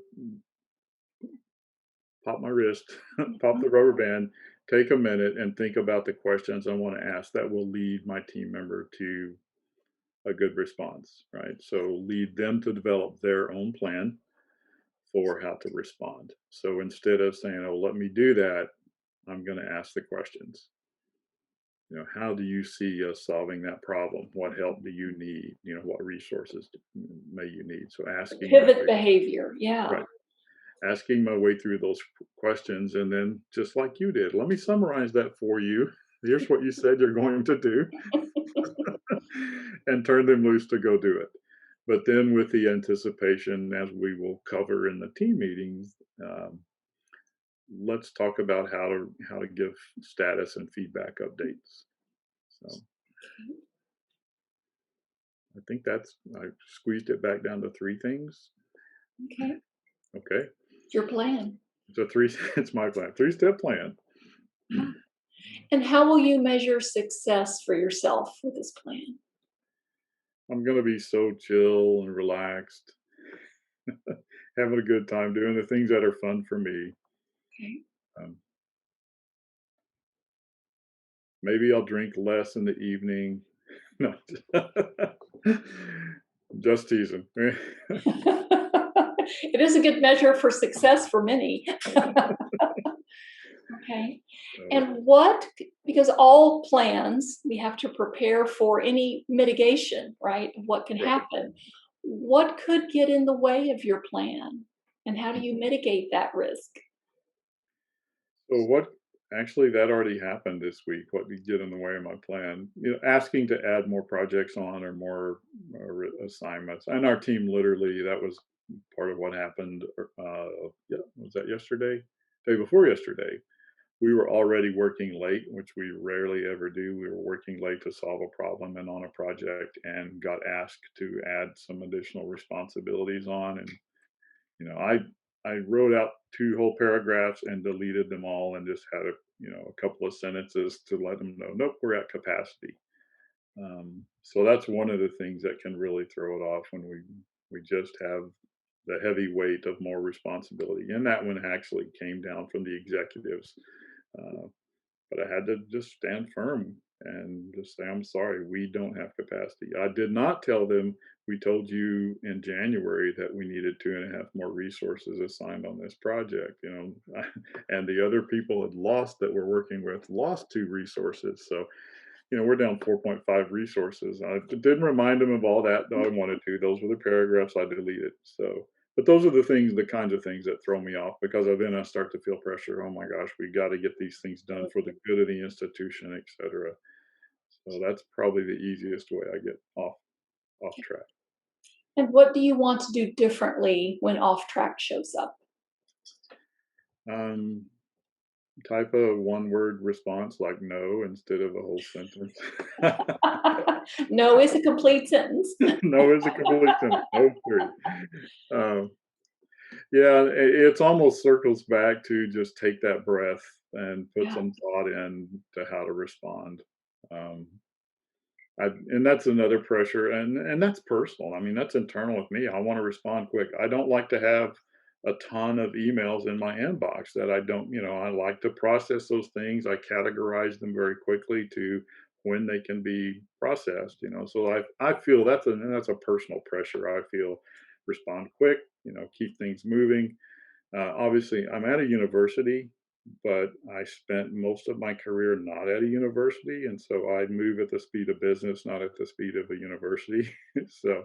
pop my wrist, pop the rubber band, take a minute and think about the questions I want to ask that will lead my team member to a good response, right? So lead them to develop their own plan for how to respond. So instead of saying, oh, let me do that, I'm going to ask the questions. How do you see us solving that problem? What help do you need? What resources may you need? So asking pivot behavior. Yeah. Right. Asking my way through those questions, and then just like you did, let me summarize that for you. Here's what you said you're going to do, and turn them loose to go do it. But then with the anticipation, as we will cover in the team meetings, let's talk about how to give status and feedback updates. So I think I squeezed it back down to 3 things. Okay. It's your plan. It's my plan. 3-step plan. And how will you measure success for yourself with this plan? I'm going to be so chill and relaxed, having a good time doing the things that are fun for me. Okay. Maybe I'll drink less in the evening. No, just teasing. It is a good measure for success for many. Okay. And because all plans, we have to prepare for any mitigation, right? What can happen? What could get in the way of your plan? And how do you mitigate that risk? So actually that already happened this week. What did get in the way of my plan? Asking to add more projects on or more assignments. And our team literally, that was part of what happened. Was that yesterday? Day before yesterday. We were already working late, which we rarely ever do. We were working late to solve a problem and on a project, and got asked to add some additional responsibilities on. And I wrote out 2 whole paragraphs and deleted them all, and just had a couple of sentences to let them know, nope, we're at capacity. So that's one of the things that can really throw it off when we just have the heavy weight of more responsibility. And that one actually came down from the executives. But I had to just stand firm and just say, I'm sorry, we don't have capacity. I did not tell them, we told you in January that we needed 2.5 more resources assigned on this project, and the other people had lost that we're working with lost 2 resources. So, we're down 4.5 resources. I didn't remind them of all that, though I wanted to. Those were the paragraphs I deleted. So, but those are the kinds of things that throw me off, because then I start to feel pressure. Oh my gosh, we got to get these things done for the good of the institution, et cetera. So that's probably the easiest way I get off track. And what do you want to do differently when off track shows up? Um, Type a one-word response like no instead of a whole sentence. No is a complete sentence. No is a complete sentence. No, period. Um, yeah, it's almost circles back to just take that breath and put Yeah. some thought in to how to respond. Um, and that's another pressure, and that's personal. I mean, that's internal with me. I want to respond quick. I don't like to have a ton of emails in my inbox that I don't, I like to process those things. I categorize them very quickly to when they can be processed, So I feel that's a personal pressure. I feel respond quick, keep things moving. Obviously, I'm at a university, but I spent most of my career not at a university, and so I move at the speed of business, not at the speed of a university. So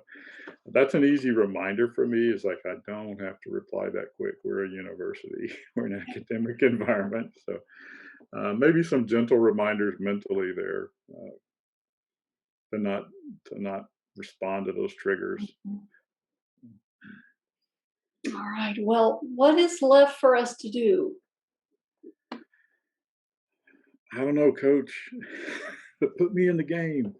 that's an easy reminder for me. Is like I don't have to reply that quick. We're a university, we're an academic environment. So maybe some gentle reminders mentally there, to not respond to those triggers. All right. Well, what is left for us to do? I don't know, coach. Put me in the game.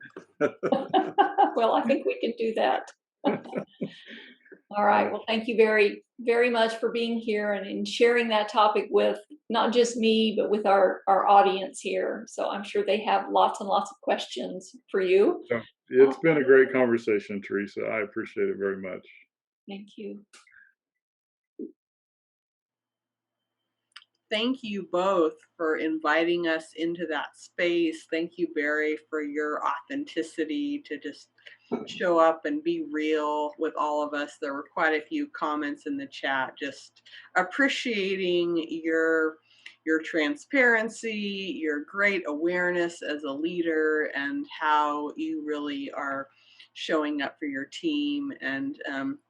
Well, I think we can do that. All right. Well, thank you very, very much for being here and sharing that topic with not just me, but with our audience here. So I'm sure they have lots and lots of questions for you. So, it's been a great conversation, Teresa. I appreciate it very much. Thank you. Thank you both for inviting us into that space. Thank you, Barry, for your authenticity to just show up and be real with all of us. There were quite a few comments in the chat just appreciating your transparency, your great awareness as a leader, and how you really are showing up for your team. And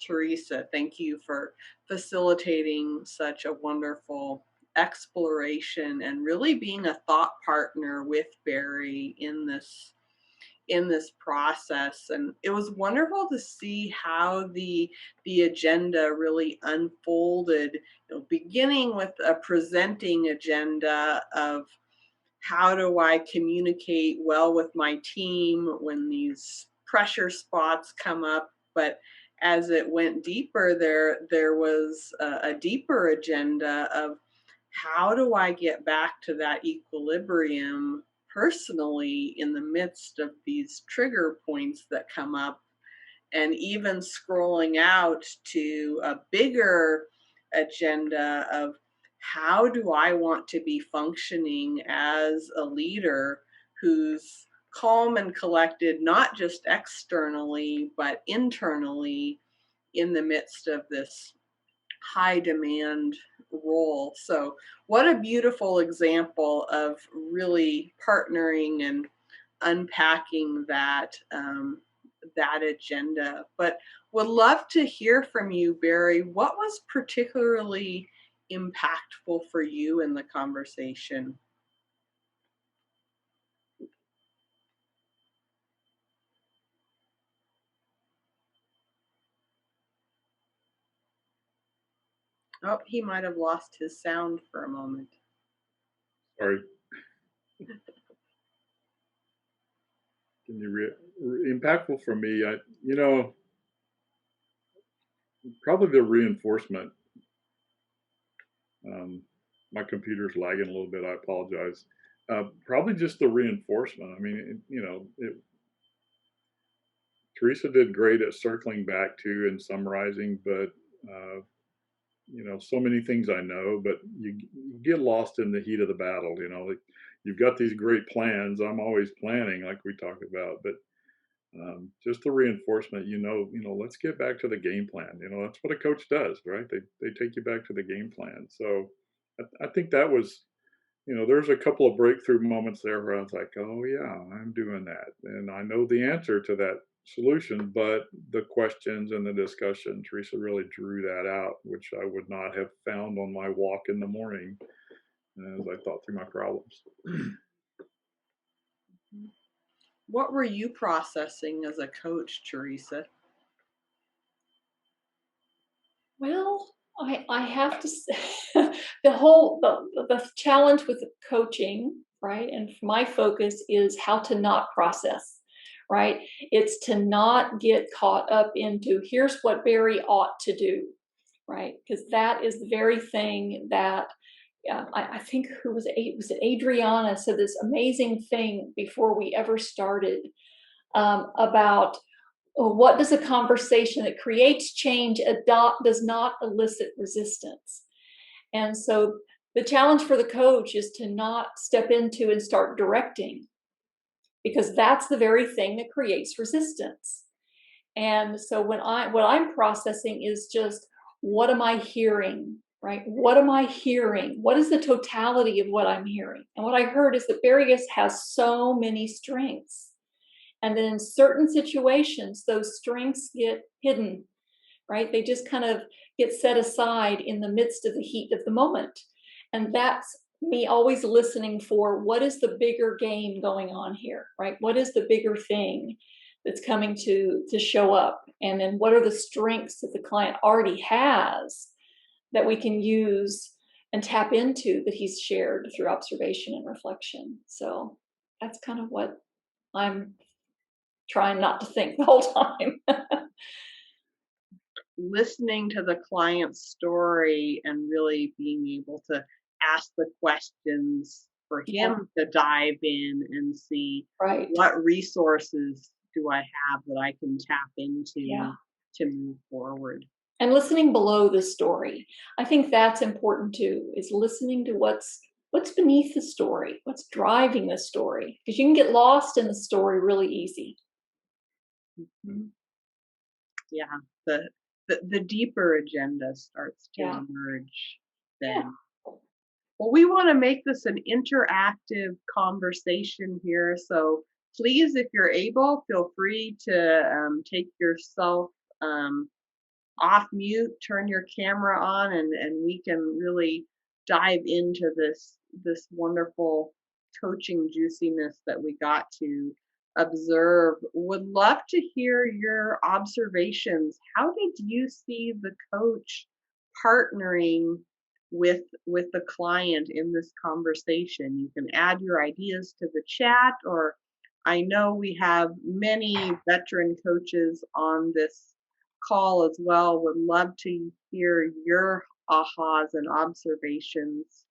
Teresa, thank you for facilitating such a wonderful exploration and really being a thought partner with Barry in this process. And it was wonderful to see how the agenda really unfolded, beginning with a presenting agenda of how do I communicate well with my team when these pressure spots come up. But as it went deeper, there was a deeper agenda of how do I get back to that equilibrium personally in the midst of these trigger points that come up, and even scrolling out to a bigger agenda of how do I want to be functioning as a leader who's calm and collected, not just externally, but internally in the midst of this high demand role. So what a beautiful example of really partnering and unpacking that that agenda. But would love to hear from you, Barry. What was particularly impactful for you in the conversation? Oh, he might have lost his sound for a moment. Sorry. Can you impactful for me? Probably the reinforcement. My computer's lagging a little bit. I apologize. Probably just the reinforcement. I mean, Teresa did great at circling back to and summarizing, but so many things I know, but you get lost in the heat of the battle. you've got these great plans. I'm always planning, like we talked about, but just the reinforcement, let's get back to the game plan. That's what a coach does, right? They take you back to the game plan. So I think that was, there's a couple of breakthrough moments there where I was like, oh yeah, I'm doing that. And I know the answer to that solution, but the questions and the discussion, Teresa really drew that out, which I would not have found on my walk in the morning as I thought through my problems. What were you processing as a coach, Teresa? Well, I have to say, the challenge with coaching, right? And my focus is how to not process, right? It's to not get caught up into here's what Barry ought to do, right? Because that is the very thing that I think was it Adriana said this amazing thing before we ever started about what does a conversation that creates change does not elicit resistance. And so the challenge for the coach is to not step into and start directing, because that's the very thing that creates resistance. And so what I'm processing is just, what am I hearing, right? What am I hearing? What is the totality of what I'm hearing? And what I heard is that Barry has so many strengths. And then in certain situations, those strengths get hidden, right? They just kind of get set aside in the midst of the heat of the moment. And that's me always listening for what is the bigger game going on here, right? What is the bigger thing that's coming to show up? And then what are the strengths that the client already has that we can use and tap into that he's shared through observation and reflection? So that's kind of what I'm trying not to think the whole time. Listening to the client's story and really being able to ask the questions for him to dive in and see what resources do I have that I can tap into to move forward. And listening below the story. I think that's important too, is listening to what's beneath the story, what's driving the story, because you can get lost in the story really easy. Mm-hmm. Yeah, the deeper agenda starts to emerge then. Yeah. Well, we want to make this an interactive conversation here, so please, if you're able, feel free to take yourself off mute, turn your camera on, and we can really dive into this wonderful coaching juiciness that we got to observe. Would love to hear your observations. How did you see the coach partnering with the client in this conversation? You can add your ideas to the chat, or I know we have many veteran coaches on this call as well. Would love to hear your ahas and observations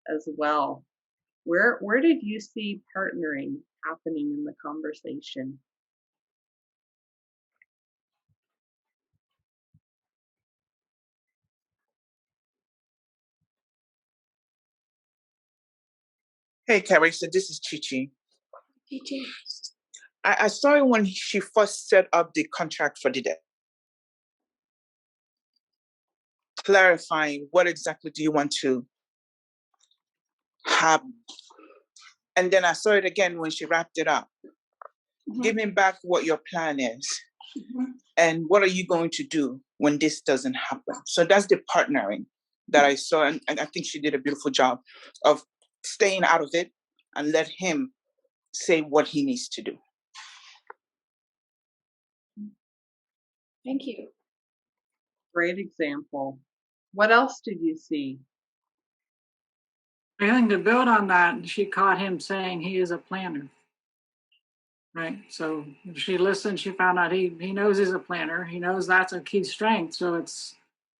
as well. Where did you see partnering happening in the conversation? Hey, Carrie, so this is Chichi. Chichi. I saw it when she first set up the contract for the day. Clarifying what exactly do you want to have. And then I saw it again when she wrapped it up. Mm-hmm. Give me back what your plan is. Mm-hmm. And what are you going to do when this doesn't happen? So that's the partnering that I saw. And I think she did a beautiful job of staying out of it and let him say what he needs to do. Thank you. Great example. What else did you see? I think to build on that, she caught him saying he is a planner. Right. So she listened, she found out he knows he's a planner. He knows that's a key strength. So it's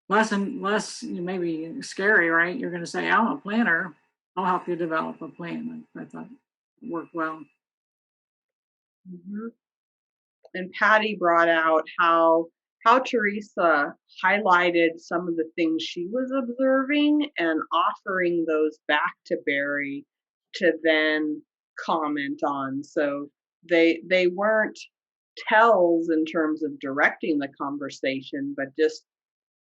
less and less maybe scary, right? You're going to say, I'm a planner. I'll help you develop a plan. I thought it worked well. Mm-hmm. And Patty brought out how Teresa highlighted some of the things she was observing and offering those back to Barry to then comment on. So they weren't tells in terms of directing the conversation, but just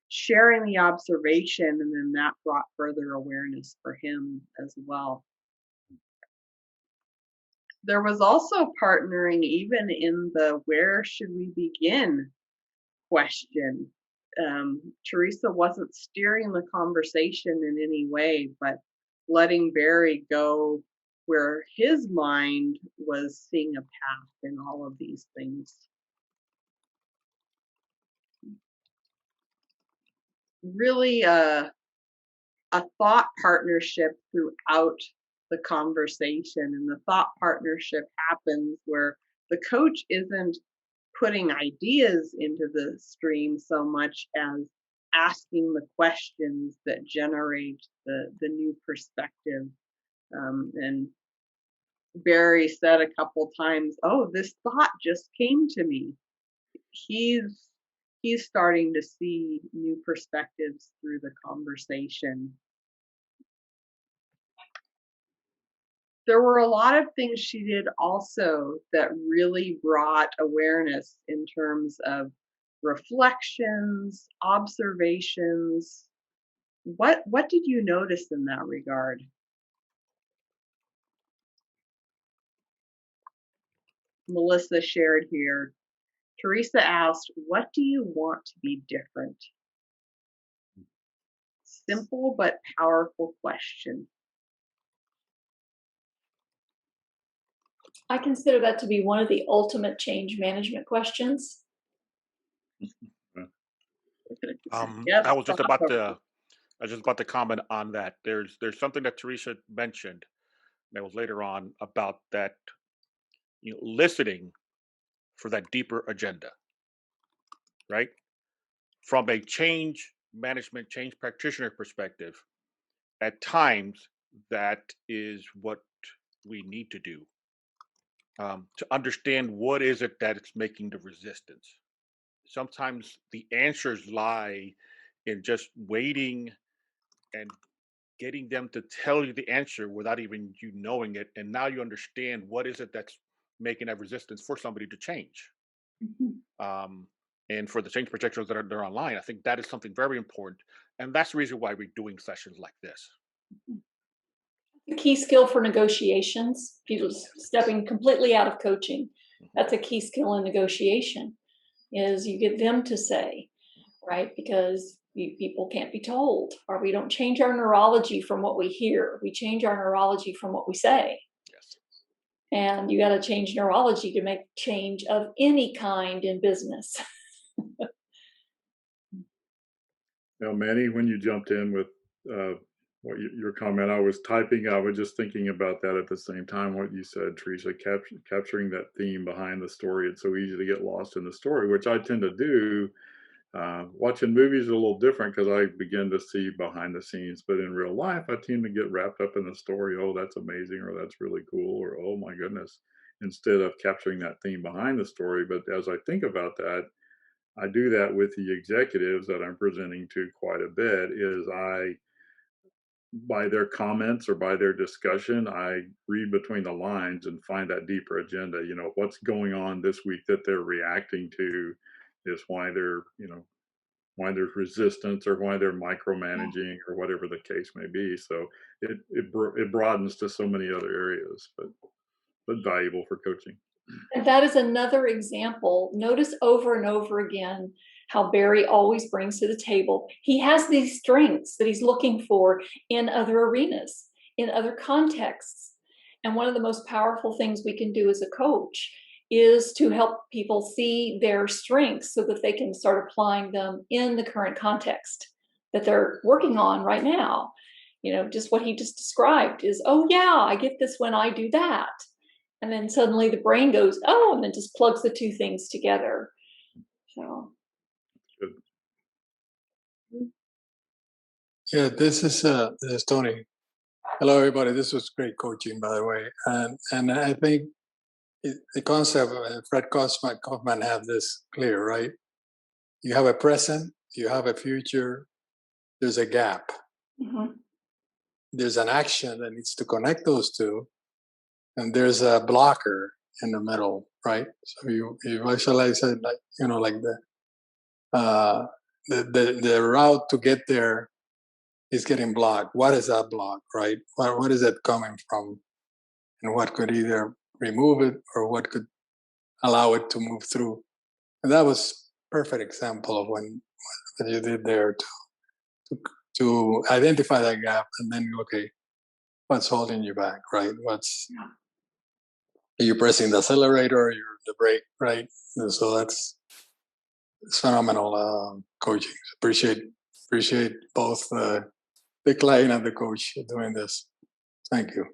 sharing the observation, and then that brought further awareness for him as well. There was also partnering even in the where should we begin question. Teresa wasn't steering the conversation in any way, but letting Barry go where his mind was seeing a path in all of these things. Really a thought partnership throughout the conversation, and the thought partnership happens where the coach isn't putting ideas into the stream so much as asking the questions that generate the new perspective. And Barry said a couple times, "Oh, this thought just came to me." He's starting to see new perspectives through the conversation. There were a lot of things she did also that really brought awareness in terms of reflections, observations. What did you notice in that regard? Melissa shared here. Teresa asked, "What do you want to be different?" Simple but powerful question. I consider that to be one of the ultimate change management questions. Yes, I was just about to comment on that. There's something that Teresa mentioned that was later on about that, listening for that deeper agenda, right? From a change management, change practitioner perspective, at times that is what we need to do, to understand what is it that it's making the resistance. Sometimes the answers lie in just waiting and getting them to tell you the answer without even you knowing it, and now you understand what is it that's making that resistance for somebody to change. um, and for the change protectors that are they're online, I think that is something very important, and that's the reason why we're doing sessions like this. The key skill for negotiations, people stepping completely out of coaching, that's a key skill in negotiation, is you get them to say, right? Because people can't be told, or we don't change our neurology from what we hear. We change our neurology from what we say. Yes. And you got to change neurology to make change of any kind in business. Now, Manny, when you jumped in with your comment, I was typing. I was just thinking about that at the same time. What you said, Teresa, capturing that theme behind the story. It's so easy to get lost in the story, which I tend to do. Watching movies is a little different because I begin to see behind the scenes, but in real life, I tend to get wrapped up in the story. Oh, that's amazing, or that's really cool, or oh my goodness, instead of capturing that theme behind the story. But as I think about that, I do that with the executives that I'm presenting to quite a bit. By their comments or by their discussion, I read between the lines and find that deeper agenda. What's going on this week that they're reacting to is why why there's resistance or why they're micromanaging or whatever the case may be. So it broadens to so many other areas, but valuable for coaching. And that is another example. Notice over and over again how Barry always brings to the table. He has these strengths that he's looking for in other arenas, in other contexts. And one of the most powerful things we can do as a coach is to help people see their strengths so that they can start applying them in the current context that they're working on right now. Just what he just described is, oh yeah, I get this when I do that. And then suddenly the brain goes, oh, and then just plugs the two things together. So. Good. Yeah, this is Tony. Hello, everybody. This was great coaching, by the way. And I think the concept, Fred Kaufman have this clear, right? You have a present, you have a future, there's a gap. Mm-hmm. there's an action that needs to connect those two, and there's a blocker in the middle, right? So you visualize it like, like the route to get there is getting blocked. What is that block, right? What is it coming from? And what could either remove it or what could allow it to move through? And that was perfect example of when you did there to identify that gap and then, okay, what's holding you back, right? Are you pressing the accelerator or you're the brake, right? And so it's phenomenal coaching. Appreciate both the client and the coach doing this. Thank you.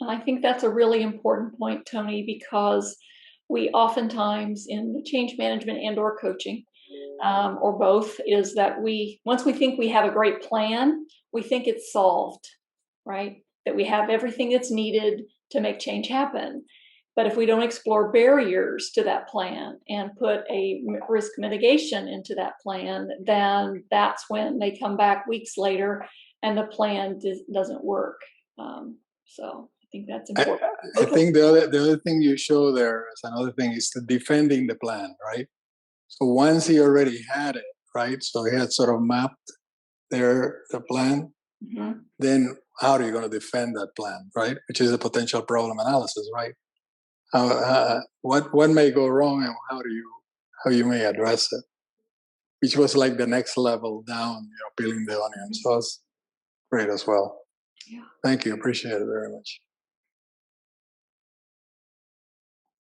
I think that's a really important point, Tony, because we oftentimes in the change management and or coaching, or both, is that once we think we have a great plan, we think it's solved, right? That we have everything that's needed to make change happen. But if we don't explore barriers to that plan and put a risk mitigation into that plan, then that's when they come back weeks later and the plan doesn't work. So I think that's important. I think the other thing you show there as another thing is the defending the plan, right? So once he already had it, right? So he had sort of mapped the plan. Mm-hmm. Then how are you going to defend that plan, right? Which is a potential problem analysis, right? What may go wrong and how you may address it, which was like the next level down, peeling the onion. So it's great as well. Yeah. Thank you. Appreciate it very much.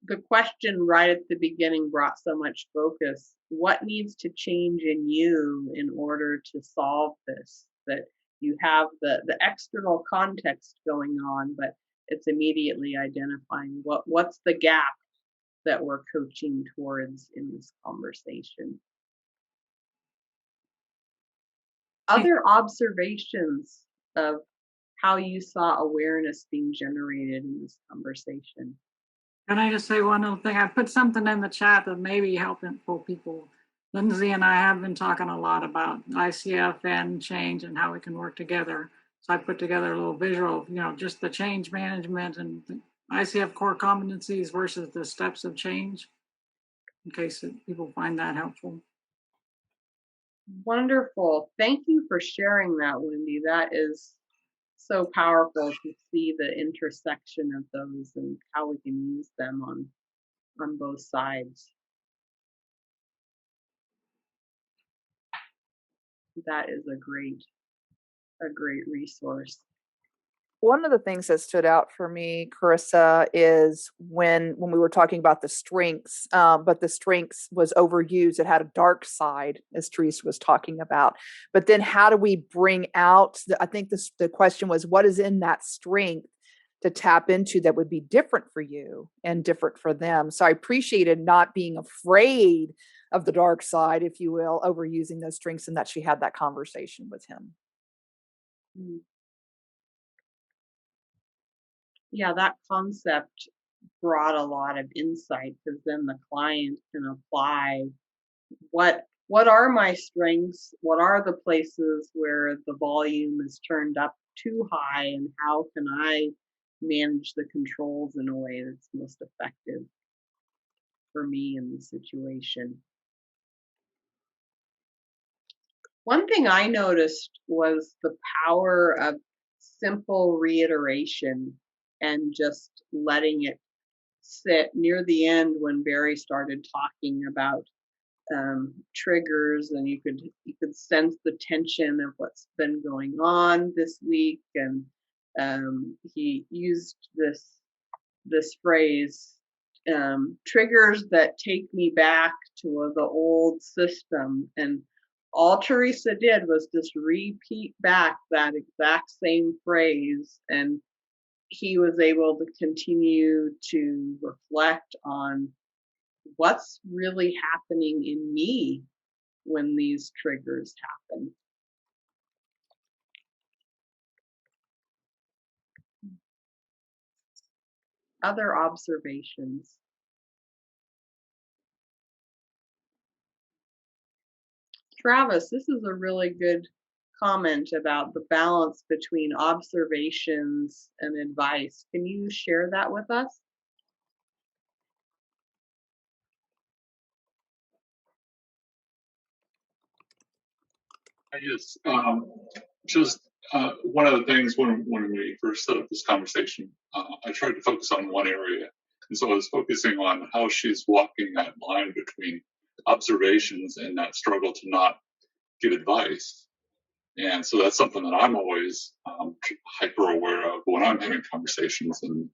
The question right at the beginning brought so much focus. What needs to change in you in order to solve this? That you have the external context going on, but it's immediately identifying what's the gap that we're coaching towards in this conversation. Other observations of how you saw awareness being generated in this conversation? Can I just say one other thing? I put something in the chat that may be helpful people. Lindsay and I have been talking a lot about ICF and change and how we can work together. So I put together a little visual of, just the change management and the ICF core competencies versus the steps of change, in case people find that helpful. Wonderful. Thank you for sharing that, Wendy. That is so powerful to see the intersection of those and how we can use them on both sides. That is a great resource. One of the things that stood out for me, Carissa, is when we were talking about the strengths, but the strengths was overused. It had a dark side, as Teresa was talking about. But then how do we bring out, I think the question was, what is in that strength to tap into that would be different for you and different for them? So I appreciated not being afraid of the dark side, if you will, overusing those strengths, and that she had that conversation with him. Mm. Yeah, that concept brought a lot of insight, because then the client can apply what are my strengths, what are the places where the volume is turned up too high, and how can I manage the controls in a way that's most effective for me in the situation. One thing I noticed was the power of simple reiteration and just letting it sit. Near the end, when Barry started talking about triggers, and you could sense the tension of what's been going on this week, and he used this phrase, triggers that take me back to the old system. And all Teresa did was just repeat back that exact same phrase, and he was able to continue to reflect on what's really happening in me when these triggers happen. Other observations? Travis, this is a really good comment about the balance between observations and advice. Can you share that with us? Yes, just one of the things when we first set up this conversation, I tried to focus on one area. And so I was focusing on how she's walking that line between observations and that struggle to not give advice. And so that's something that I'm always hyper aware of when I'm having conversations. And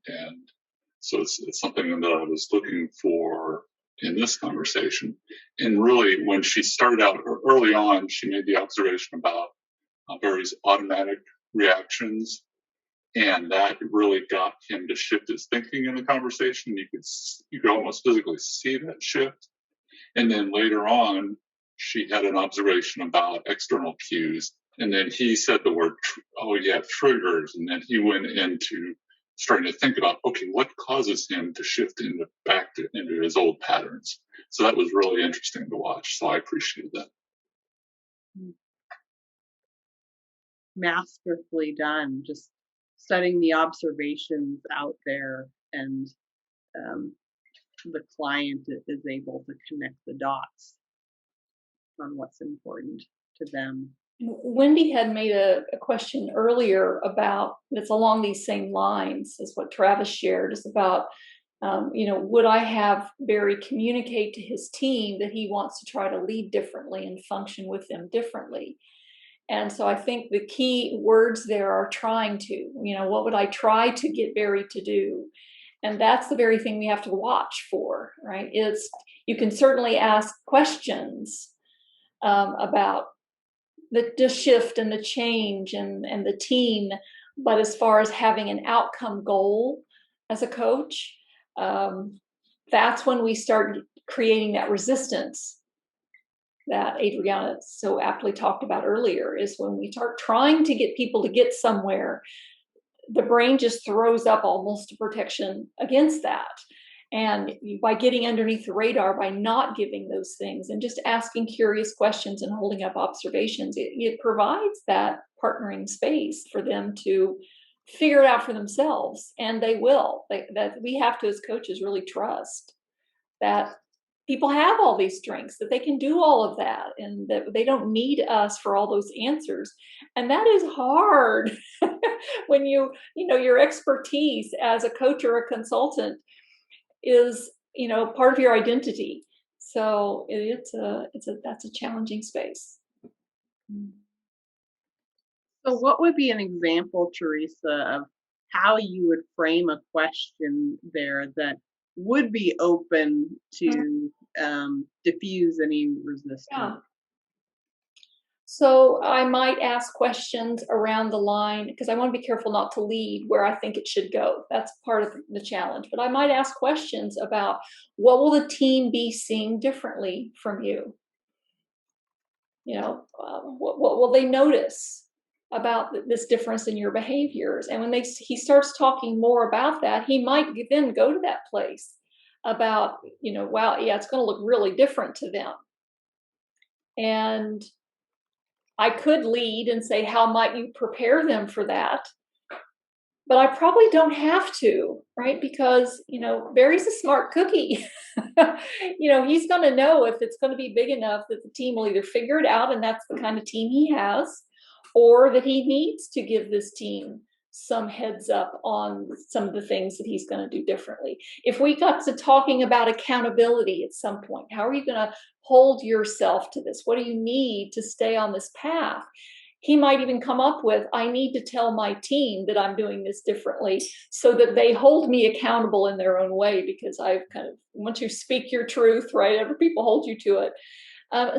so it's something that I was looking for in this conversation. And really, when she started out early on, she made the observation about various automatic reactions. And that really got him to shift his thinking in the conversation. You could almost physically see that shift. And then later on, she had an observation about external cues. And then he said the word, triggers. And then he went into starting to think about, okay, what causes him to shift back into his old patterns? So that was really interesting to watch. So I appreciated that. Masterfully done. Just studying the observations out there, and the client is able to connect the dots on what's important to them. Wendy had made a question earlier about, that's along these same lines as what Travis shared, is about, would I have Barry communicate to his team that he wants to try to lead differently and function with them differently? And so I think the key words there are trying to, what would I try to get Barry to do? And that's the very thing we have to watch for, right? You can certainly ask questions about the shift and the change and the team. But as far as having an outcome goal as a coach, that's when we start creating that resistance that Adriana so aptly talked about earlier, is when we start trying to get people to get somewhere, the brain just throws up almost a protection against that. And by getting underneath the radar, by not giving those things and just asking curious questions and holding up observations, it provides that partnering space for them to figure it out for themselves. And they will. That we have to, as coaches, really trust that people have all these strengths, that they can do all of that, and that they don't need us for all those answers. And that is hard when your expertise as a coach or a consultant is, part of your identity. So that's a challenging space. So what would be an example, Teresa, of how you would frame a question there that would be open to diffuse any resistance? Yeah. So I might ask questions around the line, because I want to be careful not to lead where I think it should go. That's part of the challenge. But I might ask questions about, what will the team be seeing differently from you? What will they notice about this difference in your behaviors? And when he starts talking more about that, he might then go to that place about, wow, yeah, it's going to look really different to them. And I could lead and say, how might you prepare them for that? But I probably don't have to, right? Because, Barry's a smart cookie. He's going to know if it's going to be big enough that the team will either figure it out, and that's the kind of team he has, or that he needs to give this team some heads up on some of the things that he's going to do differently. If we got to talking about accountability at some point, how are you going to hold yourself to this? What do you need to stay on this path? He might even come up with, I need to tell my team that I'm doing this differently so that they hold me accountable in their own way, because I've once you speak your truth, right, other people hold you to it.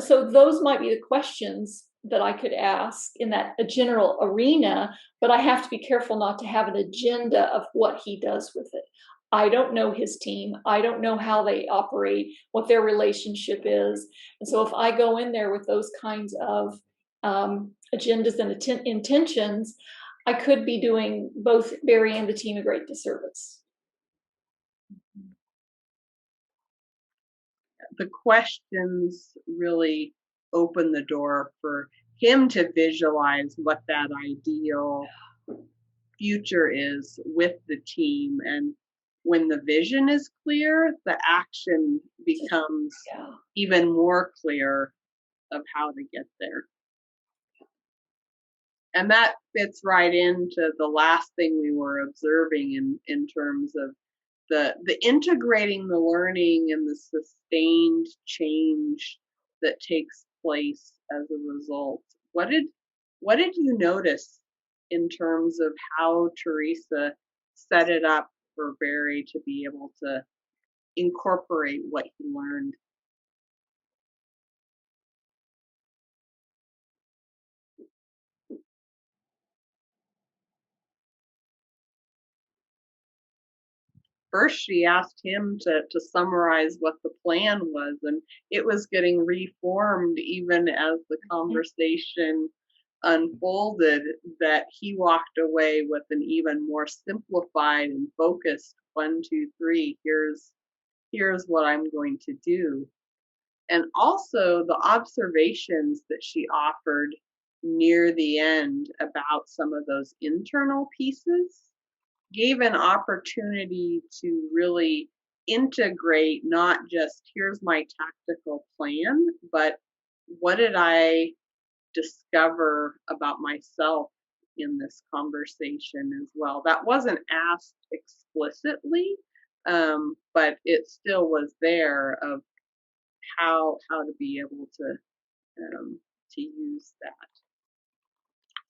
So those might be the questions that I could ask in that general arena, but I have to be careful not to have an agenda of what he does with it. I don't know his team. I don't know how they operate, what their relationship is. And so if I go in there with those kinds of agendas and intentions, I could be doing both Barry and the team a great disservice. The questions really open the door for him to visualize what that ideal future is with the team. And when the vision is clear, the action becomes even more clear of how to get there. And that fits right into the last thing we were observing in terms of the integrating the learning and the sustained change that takes place as a result. What did you notice in terms of how Teresa set it up for Barry to be able to incorporate what he learned? First, she asked him to summarize what the plan was, and it was getting reformed even as the conversation unfolded, that he walked away with an even more simplified and focused 1, 2, 3. Here's what I'm going to do. And also the observations that she offered near the end about some of those internal pieces gave an opportunity to really integrate not just here's my tactical plan, but what did I discover about myself in this conversation as well. That wasn't asked explicitly, but it still was there of how to be able to use that.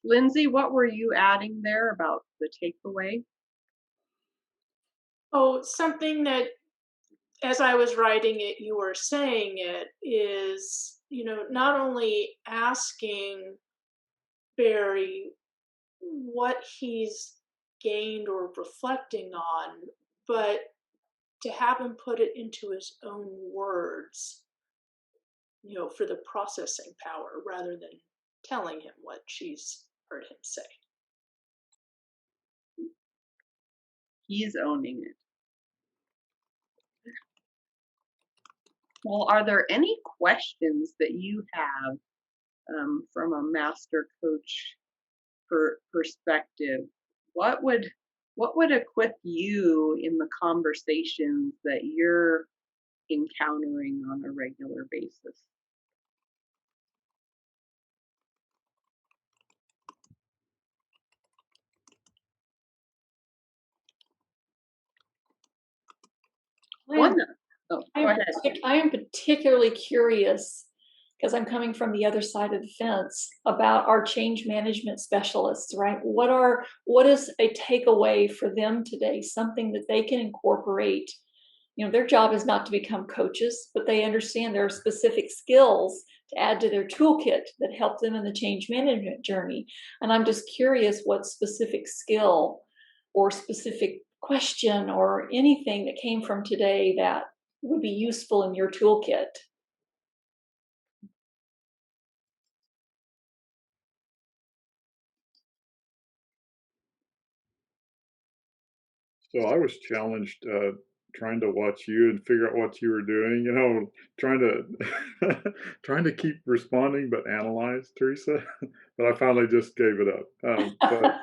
Lindsay, what were you adding there about the takeaway? Oh, something that as I was writing it, you were saying it is, not only asking Barry what he's gained or reflecting on, but to have him put it into his own words, for the processing power rather than telling him what she's heard him say. He's owning it. Well, are there any questions that you have from a master coach perspective? What would equip you in the conversations that you're encountering on a regular basis? I am particularly curious, because I'm coming from the other side of the fence, about our change management specialists, right? What is a takeaway for them today, something that they can incorporate? Their job is not to become coaches, but they understand there are specific skills to add to their toolkit that help them in the change management journey. And I'm just curious what specific skill or specific question or anything that came from today that would be useful in your toolkit. So I was challenged trying to watch you and figure out what you were doing, trying to keep responding but analyze, Teresa. But I finally just gave it up. But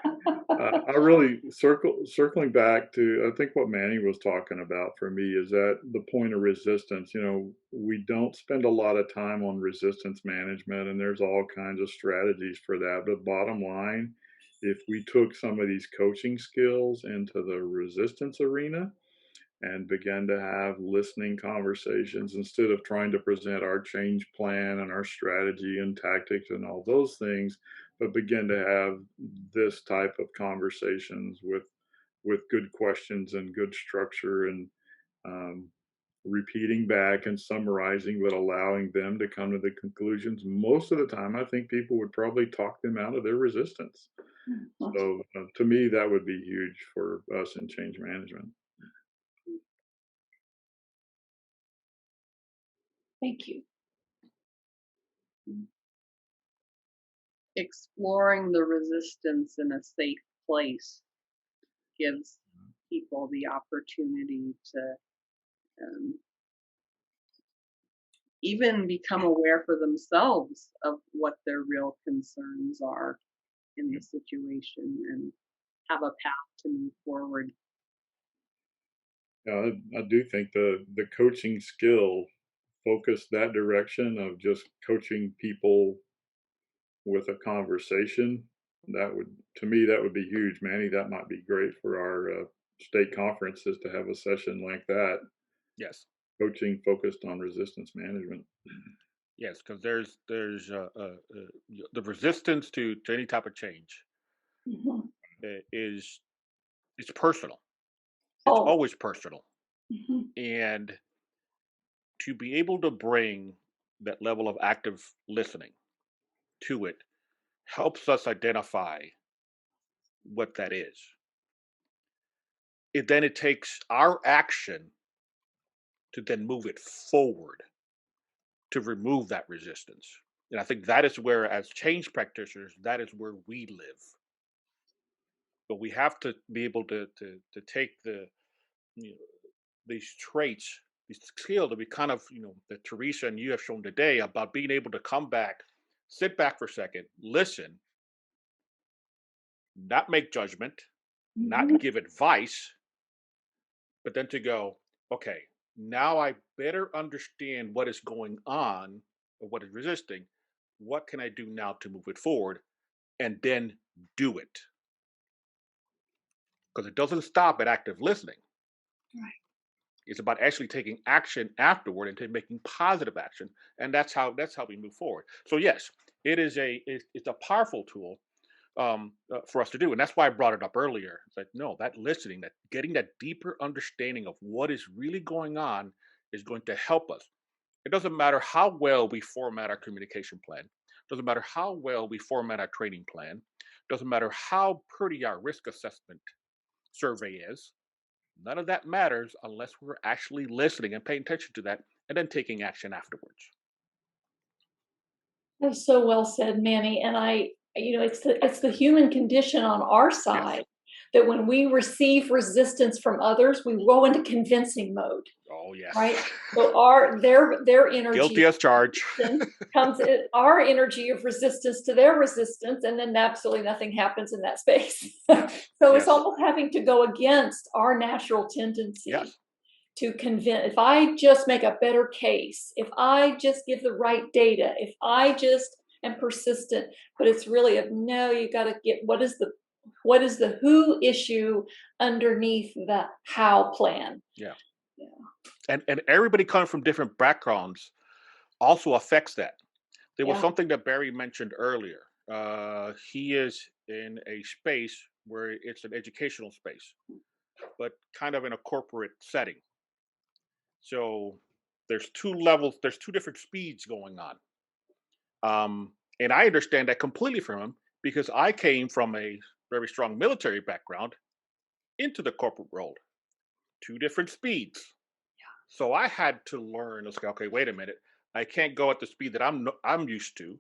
I really circling back to, I think what Manny was talking about for me is that the point of resistance. We don't spend a lot of time on resistance management, and there's all kinds of strategies for that. But bottom line, if we took some of these coaching skills into the resistance arena and began to have listening conversations instead of trying to present our change plan and our strategy and tactics and all those things, but begin to have this type of conversations with good questions and good structure and repeating back and summarizing, but allowing them to come to the conclusions. Most of the time, I think people would probably talk them out of their resistance. So to me, that would be huge for us in change management. Thank you. Exploring the resistance in a safe place gives people the opportunity to even become aware for themselves of what their real concerns are in the situation and have a path to move forward. Yeah, I do think the coaching skill focus that direction of just coaching people with a conversation. That would, to me, that would be huge, Manny. That might be great for our state conferences to have a session like that. Yes. Coaching focused on resistance management. Yes, because there's the resistance to any type of change Mm-hmm. is it's personal. It's Oh. always personal, Mm-hmm. and to be able to bring that level of active listening to it helps us identify what that is. It takes our action to then move it forward to remove that resistance. And I think that is where, as change practitioners, that is where we live. But we have to be able to take you know, these traits, these skills that we kind of, that Teresa and you have shown today about being able to come back, sit back for a second, listen, not make judgment, Mm-hmm. not give advice, but then to go, okay, now I better understand what is going on or what is resisting. What can I do now to move it forward? And then do it. Because it doesn't stop at active listening. Right. It's about actually taking action afterward and making positive action, and that's how we move forward. So yes, it's a powerful tool for us to do, and that's why I brought it up earlier. It's like, no, that listening, that getting that deeper understanding of what is really going on is going to help us. It doesn't matter how well we format our communication plan. Doesn't matter how well we format our training plan. Doesn't matter how pretty our risk assessment survey is. None of that matters unless we're actually listening and paying attention to that and then taking action afterwards. That's so well said, Manny. And it's the human condition on our side that when we receive resistance from others, we go into convincing mode. Oh yes. Right. So their energy, guilty as charged, comes our energy of resistance to their resistance, and then absolutely nothing happens in that space. So it's almost having to go against our natural tendency to convince. If I just make a better case, if I just give the right data, if I just am persistent, but it's really no, you got to get what is the who issue underneath the how plan. Yeah. And everybody coming from different backgrounds also affects that. There was something that Barry mentioned earlier. He is in a space where it's an educational space, but kind of in a corporate setting. So there's two levels, there's two different speeds going on. And I understand that completely from him because I came from a very strong military background into the corporate world. Two different speeds. So I had to learn, okay, wait a minute. I can't go at the speed that I'm used to.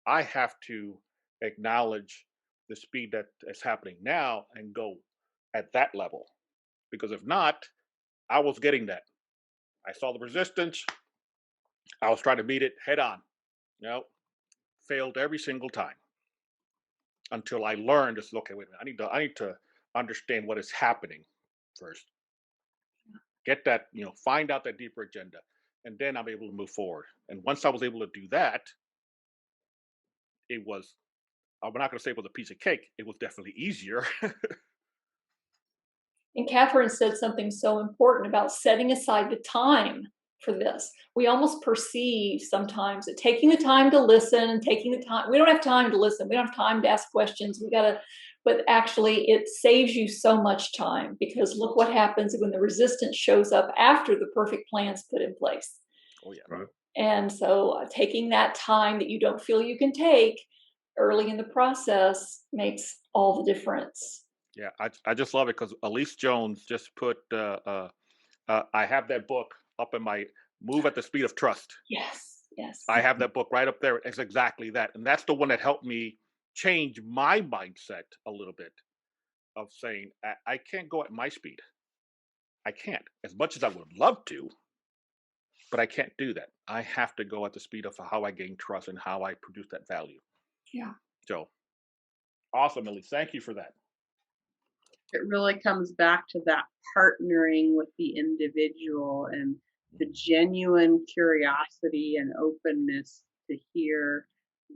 I have to acknowledge the speed that is happening now and go at that level. Because if not, I was getting that. I saw the resistance. I was trying to meet it head on. Failed every single time until I learned this. Okay, wait a minute. I need to understand what is happening first. Get that, find out that deeper agenda, and then I'm able to move forward. And once I was able to do that, it was, I'm not going to say it was a piece of cake. It was definitely easier. And Catherine said something so important about setting aside the time for this. We almost perceive sometimes that taking the time to listen, taking the time, we don't have time to listen. We don't have time to ask questions. But actually it saves you so much time because look what happens when the resistance shows up after the perfect plan's put in place. Oh yeah. Right. And so taking that time that you don't feel you can take early in the process makes all the difference. Yeah, I just love it because Elise Jones just put, I have that book up in my Move at the Speed of Trust. Yes. I have that book right up there. It's exactly that. And that's the one that helped me change my mindset a little bit of saying, I can't go at my speed. I can't. As much as I would love to, but I can't do that. I have to go at the speed of how I gain trust and how I produce that value. Yeah. So awesome, Elise. Thank you for that. It really comes back to that partnering with the individual and the genuine curiosity and openness to hear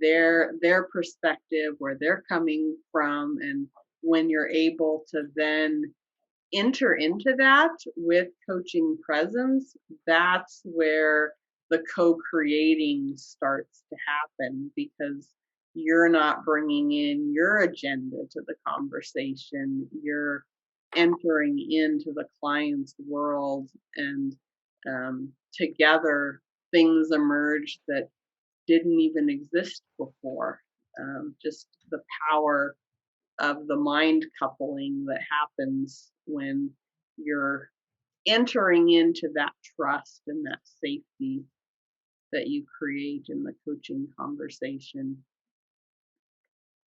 their perspective, where they're coming from, and when you're able to then enter into that with coaching presence, that's where the co-creating starts to happen, because you're not bringing in your agenda to the conversation. You're entering into the client's world, and together things emerge that didn't even exist before. Just the power of the mind coupling that happens when you're entering into that trust and that safety that you create in the coaching conversation.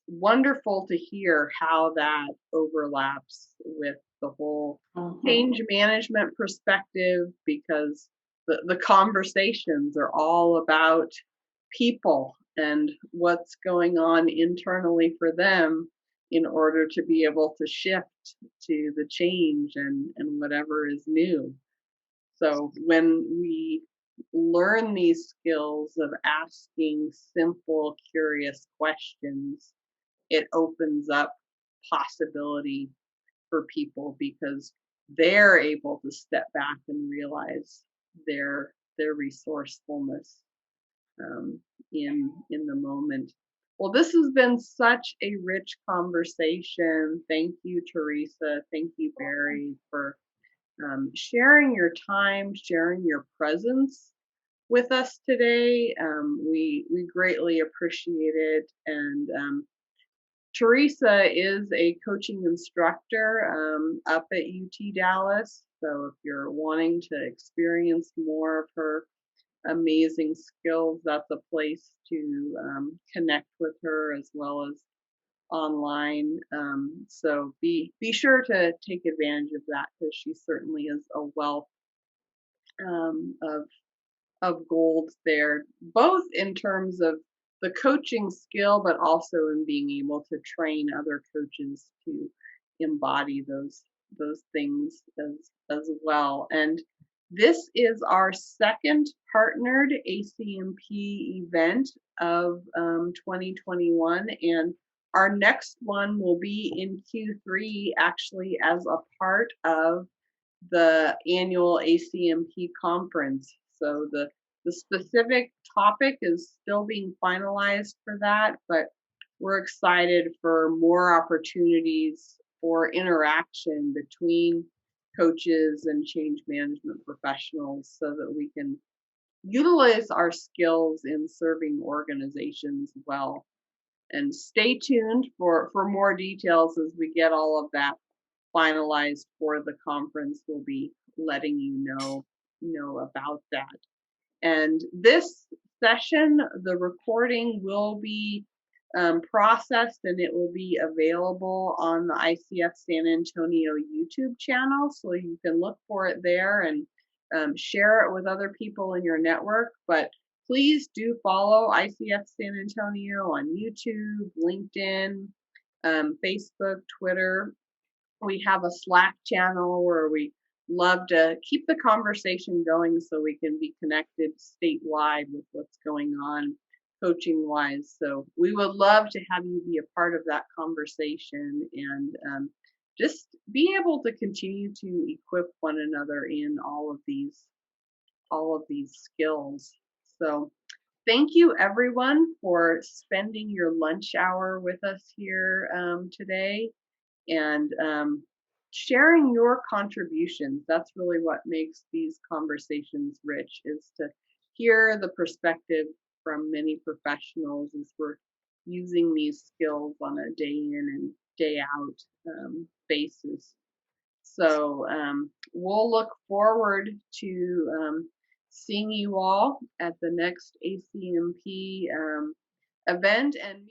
Wonderful to hear how that overlaps with the whole change management perspective, because the conversations are all about people and what's going on internally for them in order to be able to shift to the change and whatever is new. So when we learn these skills of asking simple, curious questions, it opens up possibility for people, because they're able to step back and realize their resourcefulness in the moment. Well, this has been such a rich conversation. Thank you, Teresa. Thank you, Barry, for sharing your time, sharing your presence with us today. We greatly appreciate it. And Teresa is a coaching instructor up at UT Dallas. So if you're wanting to experience more of her amazing skills, that's a place to connect with her, as well as online. So be sure to take advantage of that, because she certainly is a wealth of gold there, both in terms of the coaching skill, but also in being able to train other coaches to embody those things as well. And this is our second partnered ACMP event of 2021, and our next one will be in Q3, actually, as a part of the annual ACMP conference. So the specific topic is still being finalized for that, but we're excited for more opportunities for interaction between coaches and change management professionals, so that we can utilize our skills in serving organizations well. And stay tuned for more details as we get all of that finalized for the conference. We'll be letting you know about that. And this session, the recording will be processed, and it will be available on the ICF San Antonio YouTube channel. So you can look for it there and share it with other people in your network. But please do follow ICF San Antonio on YouTube, LinkedIn, Facebook, Twitter. We have a Slack channel where we love to keep the conversation going, so we can be connected statewide with what's going on coaching wise. So we would love to have you be a part of that conversation, and just be able to continue to equip one another in all of these skills. So thank you, everyone, for spending your lunch hour with us here today, and sharing your contributions. That's really what makes these conversations rich, is to hear the perspective from many professionals as we're using these skills on a day in and day out basis. So we'll look forward to seeing you all at the next ACMP event. And